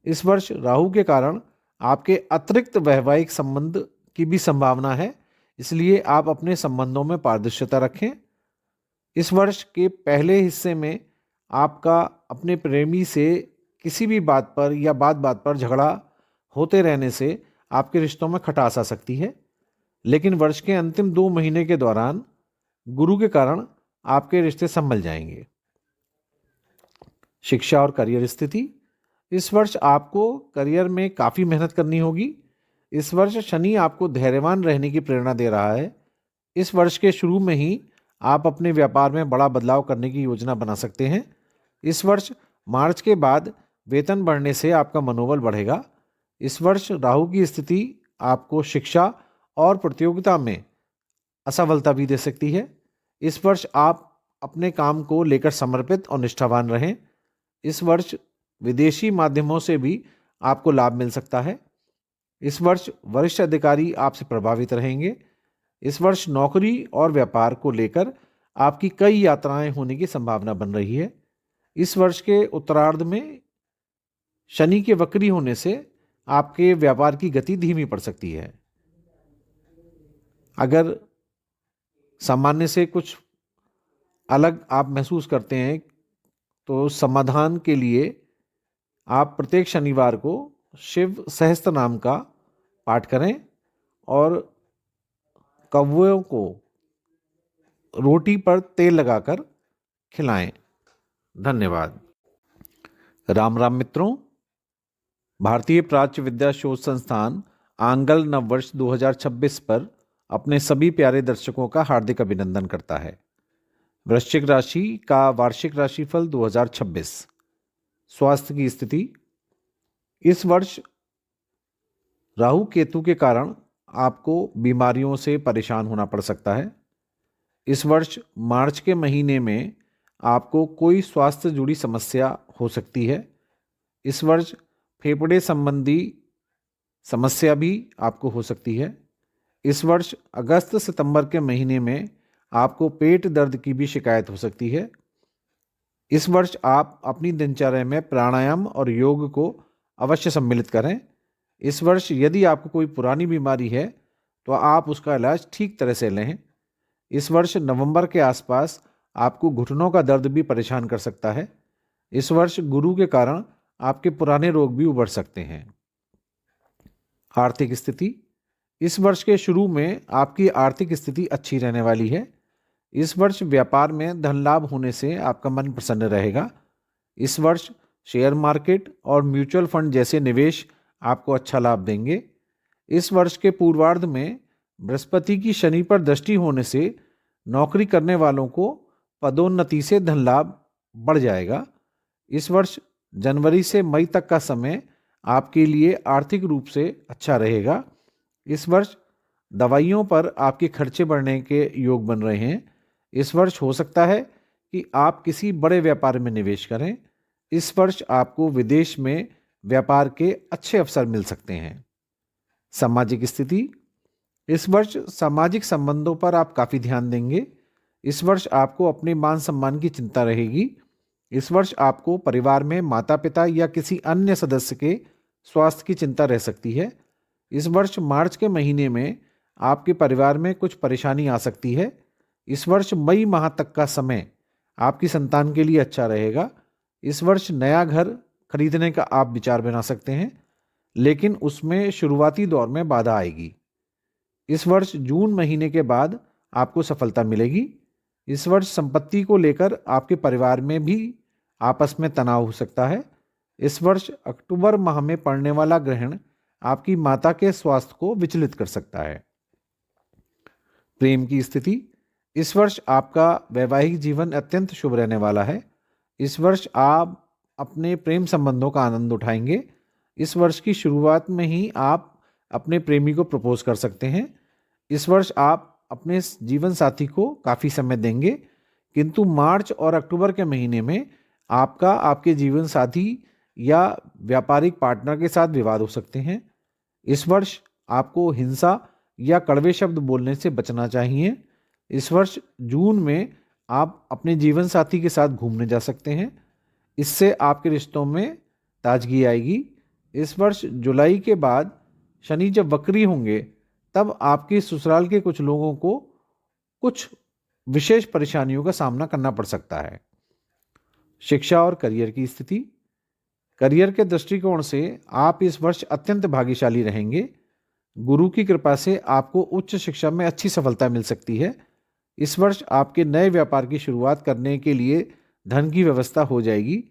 इस वर्ष राहु के कारण आपके अतिरिक्त वैवाहिक संबंध की भी संभावना है, इसलिए आप अपने संबंधों में पारदर्शिता रखें। इस वर्ष के पहले हिस्से में आपका अपने प्रेमी से किसी भी बात पर या बात पर झगड़ा होते रहने से आपके रिश्तों में खटास आ सकती है, लेकिन वर्ष के अंतिम 2 महीने के दौरान गुरु के कारण आपके रिश्ते संभल जाएंगे। शिक्षा और करियर स्थिति, इस वर्ष आपको करियर में काफ़ी मेहनत करनी होगी। इस वर्ष शनि आपको धैर्यवान रहने की प्रेरणा दे रहा है। इस वर्ष के शुरू में ही आप अपने व्यापार में बड़ा बदलाव करने की योजना बना सकते हैं। इस वर्ष मार्च के बाद वेतन बढ़ने से आपका मनोबल बढ़ेगा। इस वर्ष राहु की स्थिति आपको शिक्षा और प्रतियोगिता में असफलता भी दे सकती है। इस वर्ष आप अपने काम को लेकर समर्पित और निष्ठावान रहें। इस वर्ष विदेशी माध्यमों से भी आपको लाभ मिल सकता है। इस वर्ष वरिष्ठ अधिकारी आपसे प्रभावित रहेंगे। इस वर्ष नौकरी और व्यापार को लेकर आपकी कई यात्राएं होने की संभावना बन रही है। इस वर्ष के उत्तरार्ध में शनि के वक्री होने से आपके व्यापार की गति धीमी पड़ सकती है। अगर सामान्य से कुछ अलग आप महसूस करते हैं तो समाधान के लिए आप प्रत्येक शनिवार को शिव सहस्त्र नाम का पाठ करें और कौवों को रोटी पर तेल लगाकर खिलाएं। धन्यवाद। राम राम मित्रों, भारतीय प्राच्य विद्या शोध संस्थान आंगल नववर्ष 2026 पर अपने सभी प्यारे दर्शकों का हार्दिक अभिनंदन करता है। वृश्चिक राशि का वार्षिक राशिफल 2026। स्वास्थ्य की स्थिति, इस वर्ष राहु केतु के कारण आपको बीमारियों से परेशान होना पड़ सकता है। इस वर्ष मार्च के महीने में आपको कोई स्वास्थ्य जुड़ी समस्या हो सकती है। इस वर्ष फेफड़े संबंधी समस्या भी आपको हो सकती है। इस वर्ष अगस्त सितंबर के महीने में आपको पेट दर्द की भी शिकायत हो सकती है। इस वर्ष आप अपनी दिनचर्या में प्राणायाम और योग को अवश्य सम्मिलित करें। इस वर्ष यदि आपको कोई पुरानी बीमारी है तो आप उसका इलाज ठीक तरह से लें। इस वर्ष नवंबर के आसपास आपको घुटनों का दर्द भी परेशान कर सकता है। इस वर्ष गुरु के कारण आपके पुराने रोग भी उभर सकते हैं। आर्थिक स्थिति, इस वर्ष के शुरू में आपकी आर्थिक स्थिति अच्छी रहने वाली है। इस वर्ष व्यापार में धन लाभ होने से आपका मन प्रसन्न रहेगा। इस वर्ष शेयर मार्केट और म्यूचुअल फंड जैसे निवेश आपको अच्छा लाभ देंगे। इस वर्ष के पूर्वार्ध में बृहस्पति की शनि पर दृष्टि होने से नौकरी करने वालों को पदोन्नति से धन लाभ बढ़ जाएगा। इस वर्ष जनवरी से मई तक का समय आपके लिए आर्थिक रूप से अच्छा रहेगा। इस वर्ष दवाइयों पर आपके खर्चे बढ़ने के योग बन रहे हैं। इस वर्ष हो सकता है कि आप किसी बड़े व्यापार में निवेश करें। इस वर्ष आपको विदेश में व्यापार के अच्छे अवसर मिल सकते हैं। सामाजिक स्थिति, इस वर्ष सामाजिक संबंधों पर आप काफ़ी ध्यान देंगे। इस वर्ष आपको अपने मान सम्मान की चिंता रहेगी। इस वर्ष आपको परिवार में माता पिता या किसी अन्य सदस्य के स्वास्थ्य की चिंता रह सकती है। इस वर्ष मार्च के महीने में आपके परिवार में कुछ परेशानी आ सकती है। इस वर्ष मई माह तक का समय आपकी संतान के लिए अच्छा रहेगा। इस वर्ष नया घर खरीदने का आप विचार बना सकते हैं, लेकिन उसमें शुरुआती दौर में बाधा आएगी। इस वर्ष जून महीने के बाद आपको सफलता मिलेगी। इस वर्ष संपत्ति को लेकर आपके परिवार में भी आपस में तनाव हो सकता है। इस वर्ष अक्टूबर माह में पड़ने वाला ग्रहण आपकी माता के स्वास्थ्य को विचलित कर सकता है। प्रेम की स्थिति, इस वर्ष आपका वैवाहिक जीवन अत्यंत शुभ रहने वाला है। इस वर्ष आप अपने प्रेम संबंधों का आनंद उठाएंगे। इस वर्ष की शुरुआत में ही आप अपने प्रेमी को प्रपोज कर सकते हैं। इस वर्ष आप अपने जीवन साथी को काफ़ी समय देंगे, किंतु मार्च और अक्टूबर के महीने में आपका आपके जीवन साथी या व्यापारिक पार्टनर के साथ विवाद हो सकते हैं। इस वर्ष आपको हिंसा या कड़वे शब्द बोलने से बचना चाहिए। इस वर्ष जून में आप अपने जीवन साथी के साथ घूमने जा सकते हैं, इससे आपके रिश्तों में ताजगी आएगी। इस वर्ष जुलाई के बाद शनि जब वक्री होंगे तब आपके ससुराल के कुछ लोगों को कुछ विशेष परेशानियों का सामना करना पड़ सकता है। शिक्षा और करियर की स्थिति। करियर के दृष्टिकोण से आप इस वर्ष अत्यंत भाग्यशाली रहेंगे। गुरु की कृपा से आपको उच्च शिक्षा में अच्छी सफलता मिल सकती है। इस वर्ष आपके नए व्यापार की शुरुआत करने के लिए धन की व्यवस्था हो जाएगी।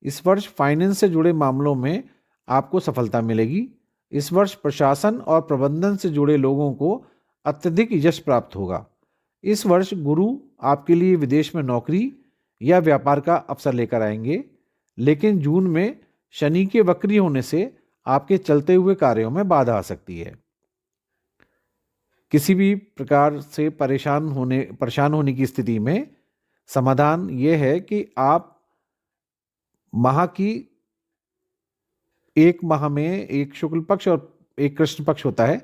इस वर्ष फाइनेंस से जुड़े मामलों में आपको सफलता मिलेगी। इस वर्ष प्रशासन और प्रबंधन से जुड़े लोगों को अत्यधिक यश प्राप्त होगा। इस वर्ष गुरु आपके लिए विदेश में नौकरी या व्यापार का अवसर लेकर आएंगे, लेकिन जून में शनि के वक्री होने से आपके चलते हुए कार्यों में बाधा आ सकती है। किसी भी प्रकार से परेशान होने की स्थिति में समाधान यह है कि आप माह की एक माह में एक शुक्ल पक्ष और एक कृष्ण पक्ष होता है,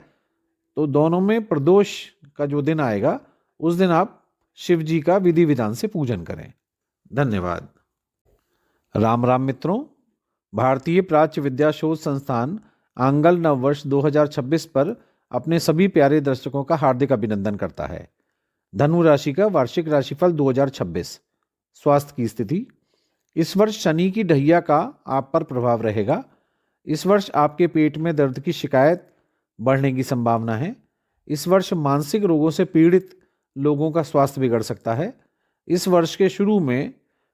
तो दोनों में प्रदोष का जो दिन आएगा उस दिन आप शिव जी का विधि विधान से पूजन करें। धन्यवाद। राम राम मित्रों, भारतीय प्राच्य विद्या शोध संस्थान आंगल नववर्ष 2026 पर अपने सभी प्यारे दर्शकों का हार्दिक अभिनंदन करता है। धनु राशि का वार्षिक राशिफल 2026। स्वास्थ्य की स्थिति। इस वर्ष शनि की ढैया का आप पर प्रभाव रहेगा। इस वर्ष आपके पेट में दर्द की शिकायत बढ़ने की संभावना है। इस वर्ष मानसिक रोगों से पीड़ित लोगों का स्वास्थ्य बिगड़ सकता है। इस वर्ष के शुरू में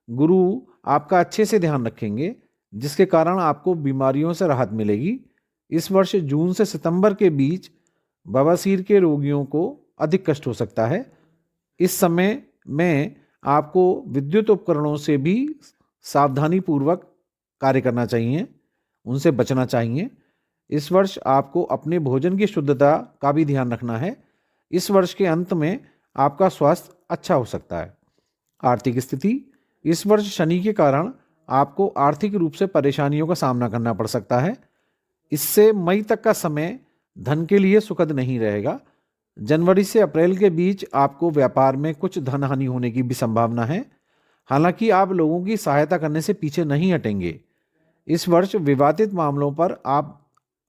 गुरु आपका अच्छे से ध्यान रखेंगे, जिसके कारण आपको बीमारियों से राहत मिलेगी। इस वर्ष जून से सितंबर के बीच बवासीर के रोगियों को अधिक कष्ट हो सकता है। इस समय में आपको विद्युत उपकरणों से भी सावधानी पूर्वक कार्य करना चाहिए, उनसे बचना चाहिए। इस वर्ष आपको अपने भोजन की शुद्धता का भी ध्यान रखना है। इस वर्ष के अंत में आपका स्वास्थ्य अच्छा हो सकता है। आर्थिक स्थिति। इस वर्ष शनि के कारण आपको आर्थिक रूप से परेशानियों का सामना करना पड़ सकता है। इससे मई तक का समय धन के लिए सुखद नहीं रहेगा। जनवरी से अप्रैल के बीच आपको व्यापार में कुछ धन हानि होने की भी संभावना है। हालांकि आप लोगों की सहायता करने से पीछे नहीं हटेंगे। इस वर्ष विवादित मामलों पर आप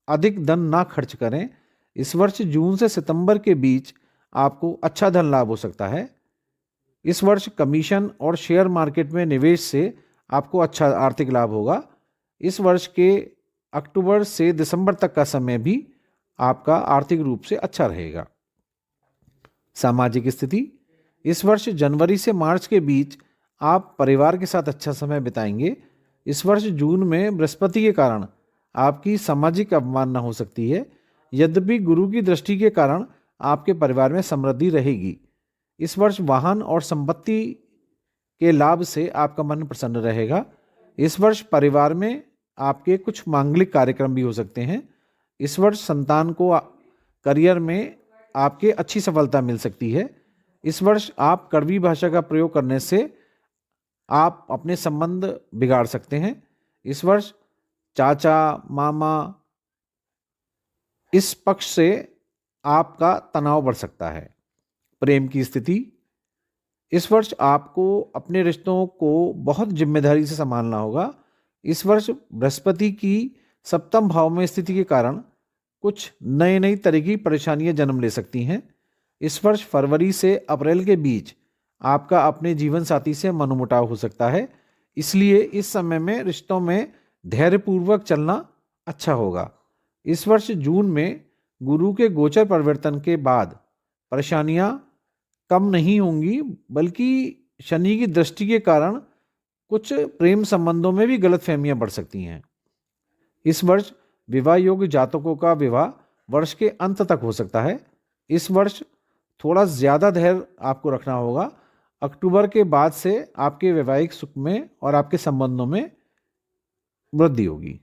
अधिक धन ना खर्च करें। इस वर्ष जून से सितंबर के बीच आपको अच्छा धन लाभ हो सकता है। इस वर्ष कमीशन और शेयर मार्केट में निवेश से आपको अच्छा आर्थिक लाभ होगा। इस वर्ष के अक्टूबर से दिसंबर तक का समय भी आपका आर्थिक रूप से अच्छा रहेगा। सामाजिक स्थिति। इस वर्ष जनवरी से मार्च के बीच आप परिवार के साथ अच्छा समय बिताएंगे। इस वर्ष जून में बृहस्पति के कारण आपकी सामाजिक अवमानना हो सकती है। यद्यपि गुरु की दृष्टि के कारण आपके परिवार में समृद्धि रहेगी। इस वर्ष वाहन और संपत्ति के लाभ से आपका मन प्रसन्न रहेगा। इस वर्ष परिवार में आपके कुछ मांगलिक कार्यक्रम भी हो सकते हैं। इस वर्ष संतान को करियर में आपके अच्छी सफलता मिल सकती है। इस वर्ष आप कड़वी भाषा का प्रयोग करने से आप अपने संबंध बिगाड़ सकते हैं। इस वर्ष चाचा, मामा, इस पक्ष से आपका तनाव बढ़ सकता है। प्रेम की स्थिति। इस वर्ष आपको अपने रिश्तों को बहुत जिम्मेदारी से संभालना होगा। इस वर्ष बृहस्पति की सप्तम भाव में स्थिति के कारण कुछ नई तरह की परेशानियां जन्म ले सकती हैं। इस वर्ष फरवरी से अप्रैल के बीच आपका अपने जीवन साथी से मनमुटाव हो सकता है। इसलिए इस समय में रिश्तों में धैर्यपूर्वक चलना अच्छा होगा। इस वर्ष जून में गुरु के गोचर परिवर्तन के बाद परेशानियां कम नहीं होंगी, बल्कि शनि की दृष्टि के कारण कुछ प्रेम संबंधों में भी गलतफहमियां बढ़ सकती हैं। इस वर्ष विवाह योग्य जातकों का विवाह वर्ष के अंत तक हो सकता है। इस वर्ष थोड़ा ज़्यादा धैर्य आपको रखना होगा। अक्टूबर के बाद से आपके वैवाहिक सुख में और आपके संबंधों में वृद्धि होगी।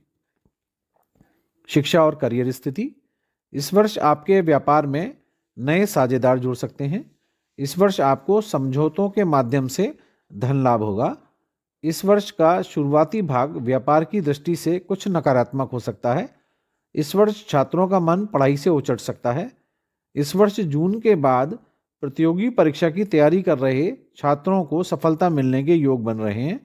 शिक्षा और करियर स्थिति। इस वर्ष आपके व्यापार में नए साझेदार जुड़ सकते हैं। इस वर्ष आपको समझौतों के माध्यम से धन लाभ होगा। इस वर्ष का शुरुआती भाग व्यापार की दृष्टि से कुछ नकारात्मक हो सकता है। इस वर्ष छात्रों का मन पढ़ाई से उचट सकता है। इस वर्ष जून के बाद प्रतियोगी परीक्षा की तैयारी कर रहे छात्रों को सफलता मिलने के योग बन रहे हैं।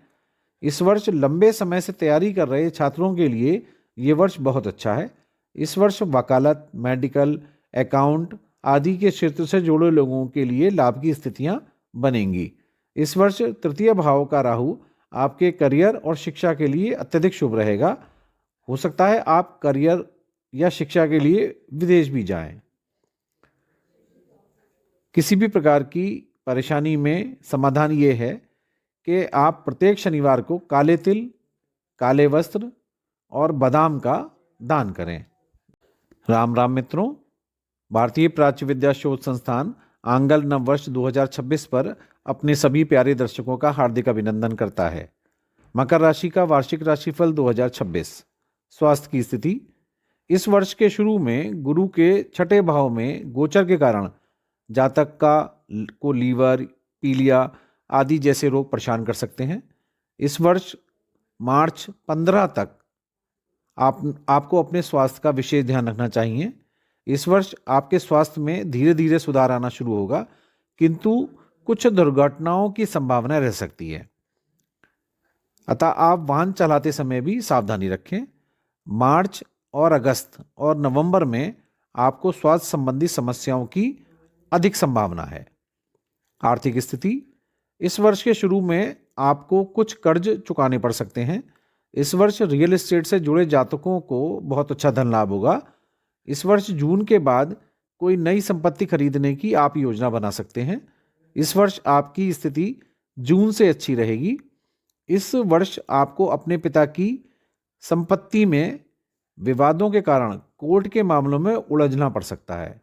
इस वर्ष लंबे समय से तैयारी कर रहे छात्रों के लिए ये वर्ष बहुत अच्छा है। इस वर्ष वकालत, मेडिकल, अकाउंट आदि के क्षेत्र से जुड़े लोगों के लिए लाभ की स्थितियां बनेंगी। इस वर्ष तृतीय भाव का राहु आपके करियर और शिक्षा के लिए अत्यधिक शुभ रहेगा। हो सकता है आप करियर या शिक्षा के लिए विदेश भी जाएं। किसी भी प्रकार की परेशानी में समाधान ये है कि आप प्रत्येक शनिवार को काले तिल, काले वस्त्र और बादाम का दान करें। राम राम मित्रों, भारतीय प्राच्य विद्या शोध संस्थान आंगल नववर्ष 2026 पर अपने सभी प्यारे दर्शकों का हार्दिक अभिनंदन करता है। मकर राशि का वार्षिक राशिफल 2026। स्वास्थ्य की स्थिति। इस वर्ष के शुरू में गुरु के छठे भाव में गोचर के कारण जातक को लीवर, पीलिया आदि जैसे रोग परेशान कर सकते हैं। इस वर्ष मार्च 15 तक आपको अपने स्वास्थ्य का विशेष ध्यान रखना चाहिए। इस वर्ष आपके स्वास्थ्य में धीरे धीरे सुधार आना शुरू होगा, किंतु कुछ दुर्घटनाओं की संभावना रह सकती है, अतः आप वाहन चलाते समय भी सावधानी रखें। मार्च और अगस्त और नवंबर में आपको स्वास्थ्य संबंधी समस्याओं की अधिक संभावना है। आर्थिक स्थिति। इस वर्ष के शुरू में आपको कुछ कर्ज चुकाने पड़ सकते हैं। इस वर्ष रियल एस्टेट से जुड़े जातकों को बहुत अच्छा धन लाभ होगा। इस वर्ष जून के बाद कोई नई संपत्ति खरीदने की आप योजना बना सकते हैं। इस वर्ष आपकी स्थिति जून से अच्छी रहेगी। इस वर्ष आपको अपने पिता की संपत्ति में विवादों के कारण कोर्ट के मामलों में उलझना पड़ सकता है।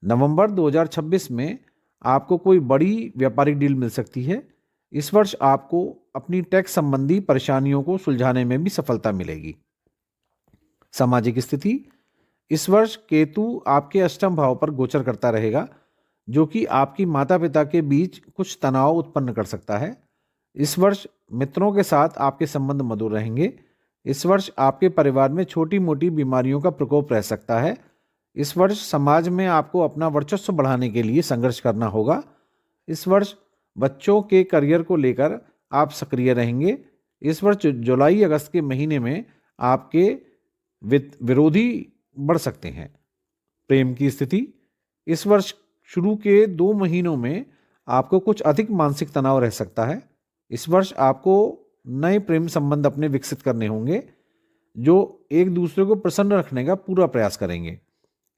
नवंबर 2026 में आपको कोई बड़ी व्यापारिक डील मिल सकती है। इस वर्ष आपको अपनी टैक्स संबंधी परेशानियों को सुलझाने में भी सफलता मिलेगी। सामाजिक स्थिति। इस वर्ष केतु आपके अष्टम भाव पर गोचर करता रहेगा, जो कि आपकी माता पिता के बीच कुछ तनाव उत्पन्न कर सकता है। इस वर्ष मित्रों के साथ आपके संबंध मधुर रहेंगे। इस वर्ष आपके परिवार में छोटी मोटी बीमारियों का प्रकोप रह सकता है। इस वर्ष समाज में आपको अपना वर्चस्व बढ़ाने के लिए संघर्ष करना होगा। इस वर्ष बच्चों के करियर को लेकर आप सक्रिय रहेंगे। इस वर्ष जुलाई अगस्त के महीने में आपके विरोधी बढ़ सकते हैं। प्रेम की स्थिति। इस वर्ष शुरू के 2 महीनों में आपको कुछ अधिक मानसिक तनाव रह सकता है। इस वर्ष आपको नए प्रेम संबंध अपने विकसित करने होंगे, जो एक दूसरे को प्रसन्न रखने का पूरा प्रयास करेंगे।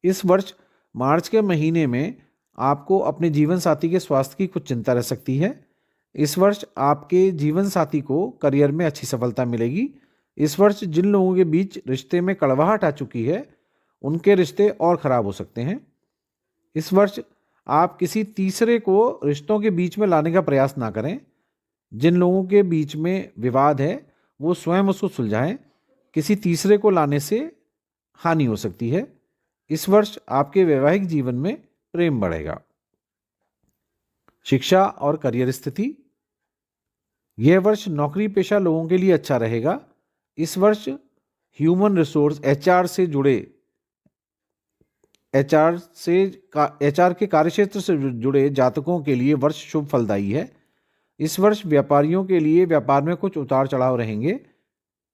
इस वर्ष मार्च के महीने में आपको अपने जीवन साथी के स्वास्थ्य की कुछ चिंता रह सकती है। इस वर्ष आपके जीवन साथी को करियर में अच्छी सफलता मिलेगी। इस वर्ष जिन लोगों के बीच रिश्ते में कड़वाहट आ चुकी है, उनके रिश्ते और खराब हो सकते हैं। इस वर्ष आप किसी तीसरे को रिश्तों के बीच में लाने का प्रयास ना करें। जिन लोगों के बीच में विवाद है, वो स्वयं उसको सुलझाएं। किसी तीसरे को लाने से हानि हो सकती है। इस वर्ष आपके वैवाहिक जीवन में प्रेम बढ़ेगा। शिक्षा और करियर स्थिति। यह वर्ष नौकरी पेशा लोगों के लिए अच्छा रहेगा। इस वर्ष ह्यूमन रिसोर्स एचआर के कार्यक्षेत्र से जुड़े जातकों के लिए वर्ष शुभ फलदायी है। इस वर्ष व्यापारियों के लिए व्यापार में कुछ उतार चढ़ाव रहेंगे।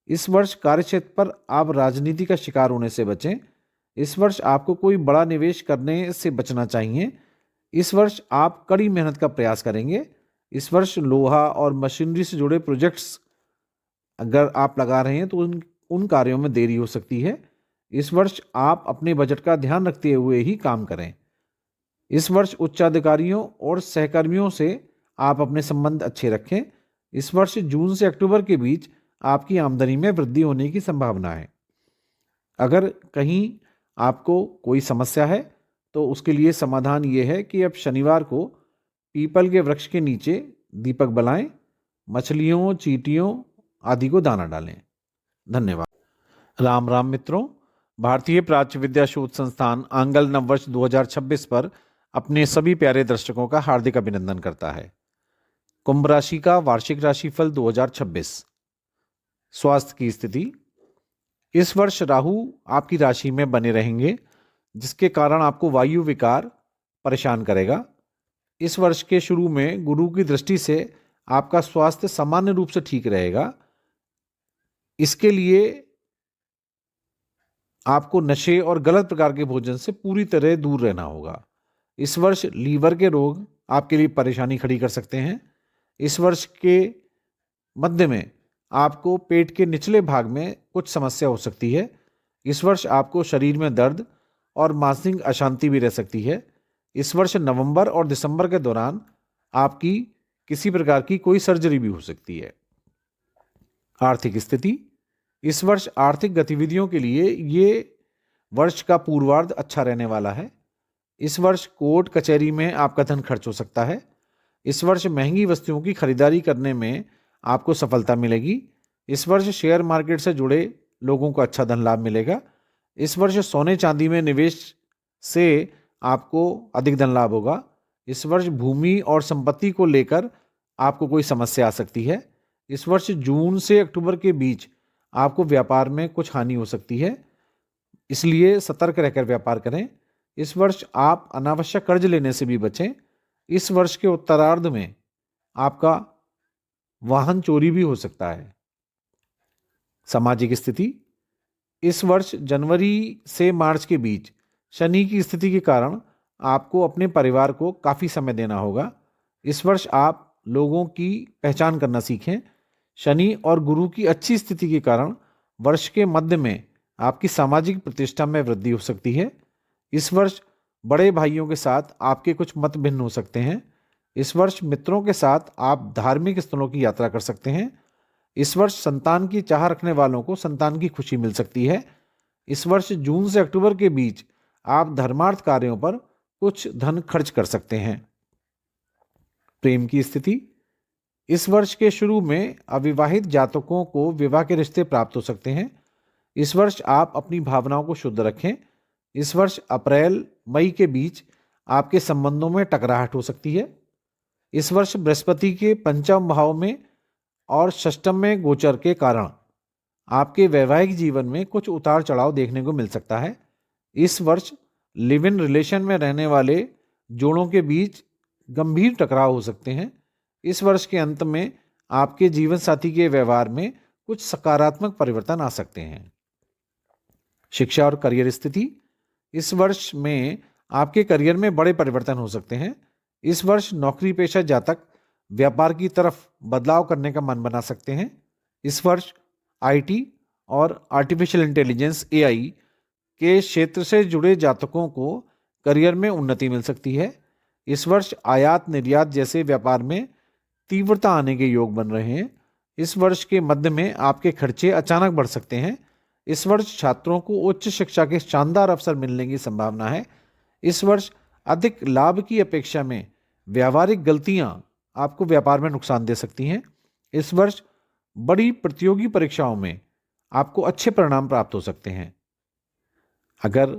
इस वर्ष कार्यक्षेत्र पर आप राजनीति का शिकार होने से बचें। इस वर्ष आपको कोई बड़ा निवेश करने से बचना चाहिए। इस वर्ष आप कड़ी मेहनत का प्रयास करेंगे। इस वर्ष लोहा और मशीनरी से जुड़े प्रोजेक्ट्स अगर आप लगा रहे हैं तो उन कार्यों में देरी हो सकती है। इस वर्ष आप अपने बजट का ध्यान रखते हुए ही काम करें। इस वर्ष उच्चाधिकारियों और सहकर्मियों से आप अपने संबंध अच्छे रखें। इस वर्ष जून से अक्टूबर के बीच आपकी आमदनी में वृद्धि होने की संभावना है। अगर कहीं आपको कोई समस्या है तो उसके लिए समाधान ये है कि अब शनिवार को पीपल के वृक्ष के नीचे दीपक जलाएं, मछलियों, चींटियों आदि को दाना डालें। धन्यवाद। राम राम मित्रों, भारतीय प्राच्य विद्या शोध संस्थान आंगल नववर्ष 2026 पर अपने सभी प्यारे दर्शकों का हार्दिक अभिनंदन करता है। कुंभ राशि का वार्षिक राशिफल 2026। स्वास्थ्य की स्थिति। इस वर्ष राहु आपकी राशि में बने रहेंगे, जिसके कारण आपको वायु विकार परेशान करेगा। इस वर्ष के शुरू में गुरु की दृष्टि से आपका स्वास्थ्य सामान्य रूप से ठीक रहेगा। इसके लिए आपको नशे और गलत प्रकार के भोजन से पूरी तरह दूर रहना होगा। इस वर्ष लीवर के रोग आपके लिए परेशानी खड़ी कर सकते हैं। इस वर्ष के मध्य में आपको पेट के निचले भाग में कुछ समस्या हो सकती है। इस वर्ष आपको शरीर में दर्द और मानसिक अशांति भी रह सकती है। इस वर्ष नवंबर और दिसंबर के दौरान आपकी किसी प्रकार की कोई सर्जरी भी हो सकती है। आर्थिक स्थिति। इस वर्ष आर्थिक गतिविधियों के लिए ये वर्ष का पूर्वार्ध अच्छा रहने वाला है। इस वर्ष कोर्ट कचहरी में आपका धन खर्च हो सकता है। इस वर्ष महंगी वस्तुओं की खरीदारी करने में आपको सफलता मिलेगी। इस वर्ष शेयर मार्केट से जुड़े लोगों को अच्छा धन लाभ मिलेगा। इस वर्ष सोने चांदी में निवेश से आपको अधिक धन लाभ होगा। इस वर्ष भूमि और संपत्ति को लेकर आपको कोई समस्या आ सकती है। इस वर्ष जून से अक्टूबर के बीच आपको व्यापार में कुछ हानि हो सकती है, इसलिए सतर्क रहकर व्यापार करें। इस वर्ष आप अनावश्यक कर्ज लेने से भी बचें। इस वर्ष के उत्तरार्ध में आपका वाहन चोरी भी हो सकता है। सामाजिक स्थिति। इस वर्ष जनवरी से मार्च के बीच शनि की स्थिति के कारण आपको अपने परिवार को काफ़ी समय देना होगा। इस वर्ष आप लोगों की पहचान करना सीखें। शनि और गुरु की अच्छी स्थिति के कारण वर्ष के मध्य में आपकी सामाजिक प्रतिष्ठा में वृद्धि हो सकती है। इस वर्ष बड़े भाइयों के साथ आपके कुछ मत भिन्न हो सकते हैं। इस वर्ष मित्रों के साथ आप धार्मिक स्थलों की यात्रा कर सकते हैं। इस वर्ष संतान की चाह रखने वालों को संतान की खुशी मिल सकती है। इस वर्ष जून से अक्टूबर के बीच आप धर्मार्थ कार्यों पर कुछ धन खर्च कर सकते हैं। प्रेम की स्थिति। इस वर्ष के शुरू में अविवाहित जातकों को विवाह के रिश्ते प्राप्त हो सकते हैं। इस वर्ष आप अपनी भावनाओं को शुद्ध रखें। इस वर्ष अप्रैल मई के बीच आपके संबंधों में टकराहट हो सकती है। इस वर्ष बृहस्पति के पंचम भाव में और षष्टम में गोचर के कारण आपके वैवाहिक जीवन में कुछ उतार चढ़ाव देखने को मिल सकता है। इस वर्ष लिव इन रिलेशन में रहने वाले जोड़ों के बीच गंभीर टकराव हो सकते हैं। इस वर्ष के अंत में आपके जीवन साथी के व्यवहार में कुछ सकारात्मक परिवर्तन आ सकते हैं। शिक्षा और करियर स्थिति। इस वर्ष में आपके करियर में बड़े परिवर्तन हो सकते हैं। इस वर्ष नौकरी पेशा जातक व्यापार की तरफ बदलाव करने का मन बना सकते हैं। इस वर्ष आईटी और आर्टिफिशियल इंटेलिजेंस एआई के क्षेत्र से जुड़े जातकों को करियर में उन्नति मिल सकती है। इस वर्ष आयात निर्यात जैसे व्यापार में तीव्रता आने के योग बन रहे हैं। इस वर्ष के मध्य में आपके खर्चे अचानक बढ़ सकते हैं। इस वर्ष छात्रों को उच्च शिक्षा के शानदार अवसर मिलने की संभावना है। इस वर्ष अधिक लाभ की अपेक्षा में व्यावहारिक गलतियां आपको व्यापार में नुकसान दे सकती हैं। इस वर्ष बड़ी प्रतियोगी परीक्षाओं में आपको अच्छे परिणाम प्राप्त हो सकते हैं। अगर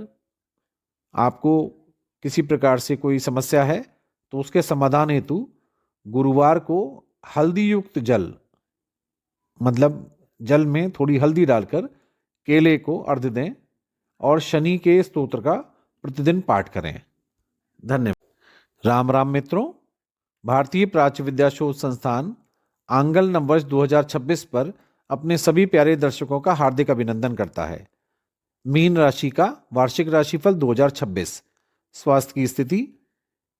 आपको किसी प्रकार से कोई समस्या है तो उसके समाधान हेतु गुरुवार को हल्दी युक्त जल, मतलब जल में थोड़ी हल्दी डालकर केले को अर्घ्य दें और शनि के स्तोत्र का प्रतिदिन पाठ करें। धन्यवाद। राम राम मित्रों, भारतीय प्राच्य विद्या शोध संस्थान आंगल नववर्ष 2026 पर अपने सभी प्यारे दर्शकों का हार्दिक अभिनंदन करता है। मीन राशि का वार्षिक राशिफल 2026। स्वास्थ्य की स्थिति।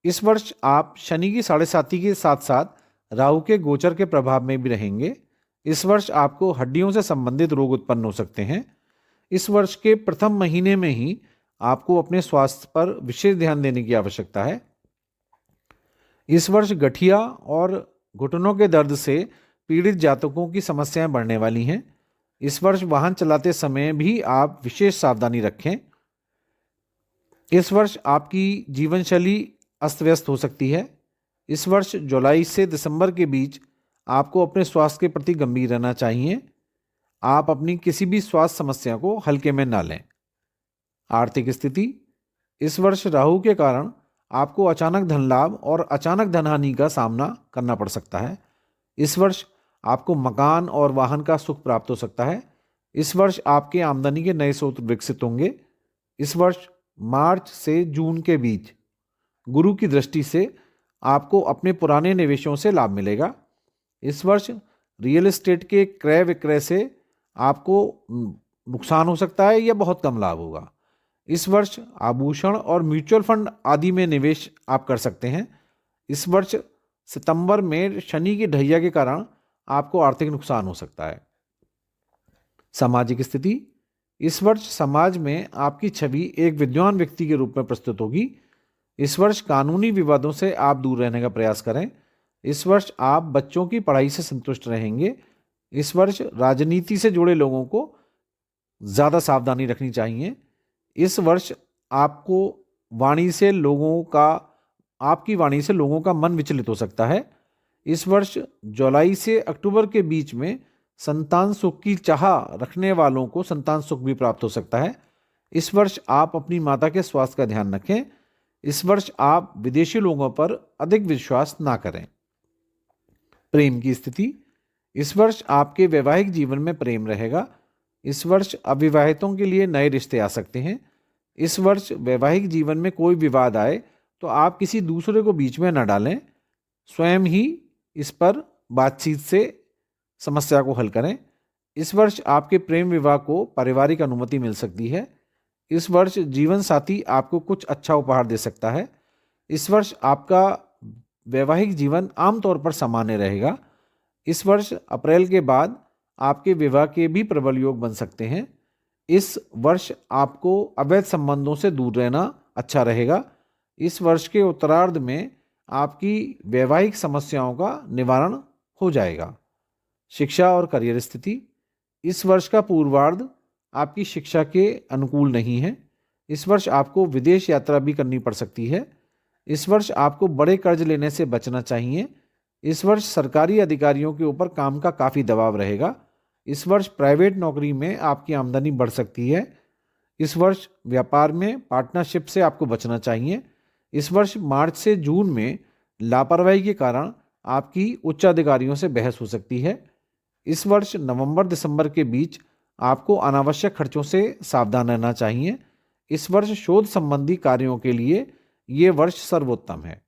इस वर्ष आप शनि की 7.5 के साथ साथ राहु के गोचर के प्रभाव में भी रहेंगे। इस वर्ष आपको हड्डियों से संबंधित रोग उत्पन्न हो सकते हैं। इस वर्ष के प्रथम महीने में ही आपको अपने स्वास्थ्य पर विशेष ध्यान देने की आवश्यकता है। इस वर्ष गठिया और घुटनों के दर्द से पीड़ित जातकों की समस्याएं बढ़ने वाली हैं। इस वर्ष वाहन चलाते समय भी आप विशेष सावधानी रखें। इस वर्ष आपकी जीवन शैली अस्त व्यस्त हो सकती है। इस वर्ष जुलाई से दिसंबर के बीच आपको अपने स्वास्थ्य के प्रति गंभीर रहना चाहिए। आप अपनी किसी भी स्वास्थ्य समस्या को हल्के में ना लें। आर्थिक स्थिति। इस वर्ष राहु के कारण आपको अचानक धन लाभ और अचानक धनहानि का सामना करना पड़ सकता है। इस वर्ष आपको मकान और वाहन का सुख प्राप्त हो सकता है। इस वर्ष आपके आमदनी के नए स्रोत विकसित होंगे। इस वर्ष मार्च से जून के बीच गुरु की दृष्टि से आपको अपने पुराने निवेशों से लाभ मिलेगा। इस वर्ष रियल एस्टेट के क्रय विक्रय से आपको नुकसान हो सकता है या बहुत कम लाभ होगा। इस वर्ष आभूषण और म्यूचुअल फंड आदि में निवेश आप कर सकते हैं। इस वर्ष सितंबर में शनि की ढैया के कारण आपको आर्थिक नुकसान हो सकता है। सामाजिक स्थिति, इस वर्ष समाज में आपकी छवि एक विद्वान व्यक्ति के रूप में प्रस्तुत होगी। इस वर्ष कानूनी विवादों से आप दूर रहने का प्रयास करें। इस वर्ष आप बच्चों की पढ़ाई से संतुष्ट रहेंगे। इस वर्ष राजनीति से जुड़े लोगों को ज़्यादा सावधानी रखनी चाहिए। इस वर्ष आपकी वाणी से लोगों का मन विचलित हो सकता है। इस वर्ष जुलाई से अक्टूबर के बीच में संतान सुख की चाह रखने वालों को संतान सुख भी प्राप्त हो सकता है। इस वर्ष आप अपनी माता के स्वास्थ्य का ध्यान रखें। इस वर्ष आप विदेशी लोगों पर अधिक विश्वास ना करें। प्रेम की स्थिति, इस वर्ष आपके वैवाहिक जीवन में प्रेम रहेगा। इस वर्ष अविवाहितों के लिए नए रिश्ते आ सकते हैं। इस वर्ष वैवाहिक जीवन में कोई विवाद आए तो आप किसी दूसरे को बीच में न डालें, स्वयं ही इस पर बातचीत से समस्या को हल करें। इस वर्ष आपके प्रेम विवाह को पारिवारिक अनुमति मिल सकती है। इस वर्ष जीवन साथी आपको कुछ अच्छा उपहार दे सकता है। इस वर्ष आपका वैवाहिक जीवन आमतौर पर सामान्य रहेगा। इस वर्ष अप्रैल के बाद आपके विवाह के भी प्रबल योग बन सकते हैं। इस वर्ष आपको अवैध संबंधों से दूर रहना अच्छा रहेगा। इस वर्ष के उत्तरार्ध में आपकी वैवाहिक समस्याओं का निवारण हो जाएगा। शिक्षा और करियर स्थिति, इस वर्ष का पूर्वार्ध आपकी शिक्षा के अनुकूल नहीं है। इस वर्ष आपको विदेश यात्रा भी करनी पड़ सकती है। इस वर्ष आपको बड़े कर्ज लेने से बचना चाहिए। इस वर्ष सरकारी अधिकारियों के ऊपर काम का काफ़ी दबाव रहेगा। इस वर्ष प्राइवेट नौकरी में आपकी आमदनी बढ़ सकती है। इस वर्ष व्यापार में पार्टनरशिप से आपको बचना चाहिए। इस वर्ष मार्च से जून में लापरवाही के कारण आपकी उच्च अधिकारियों से बहस हो सकती है। इस वर्ष नवंबर दिसंबर के बीच आपको अनावश्यक खर्चों से सावधान रहना चाहिए। इस वर्ष शोध संबंधी कार्यों के लिए ये वर्ष सर्वोत्तम है।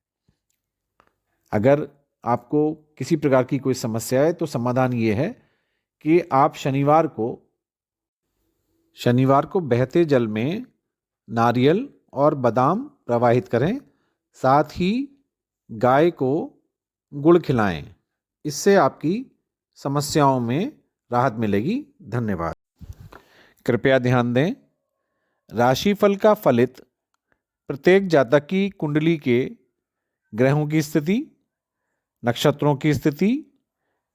अगर आपको किसी प्रकार की कोई समस्या है तो समाधान ये है कि आप शनिवार को बहते जल में नारियल और बादाम प्रवाहित करें, साथ ही गाय को गुड़ खिलाएं। इससे आपकी समस्याओं में राहत मिलेगी। धन्यवाद। कृपया ध्यान दें, राशिफल का फलित प्रत्येक जातक की कुंडली के ग्रहों की स्थिति, नक्षत्रों की स्थिति,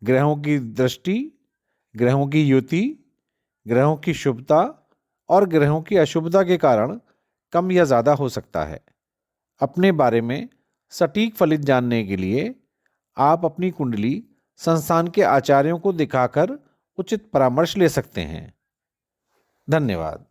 ग्रहों की दृष्टि, ग्रहों की युति, ग्रहों की शुभता और ग्रहों की अशुभता के कारण कम या ज़्यादा हो सकता है। अपने बारे में सटीक फलित जानने के लिए आप अपनी कुंडली संस्थान के आचार्यों को दिखाकर उचित परामर्श ले सकते हैं। धन्यवाद।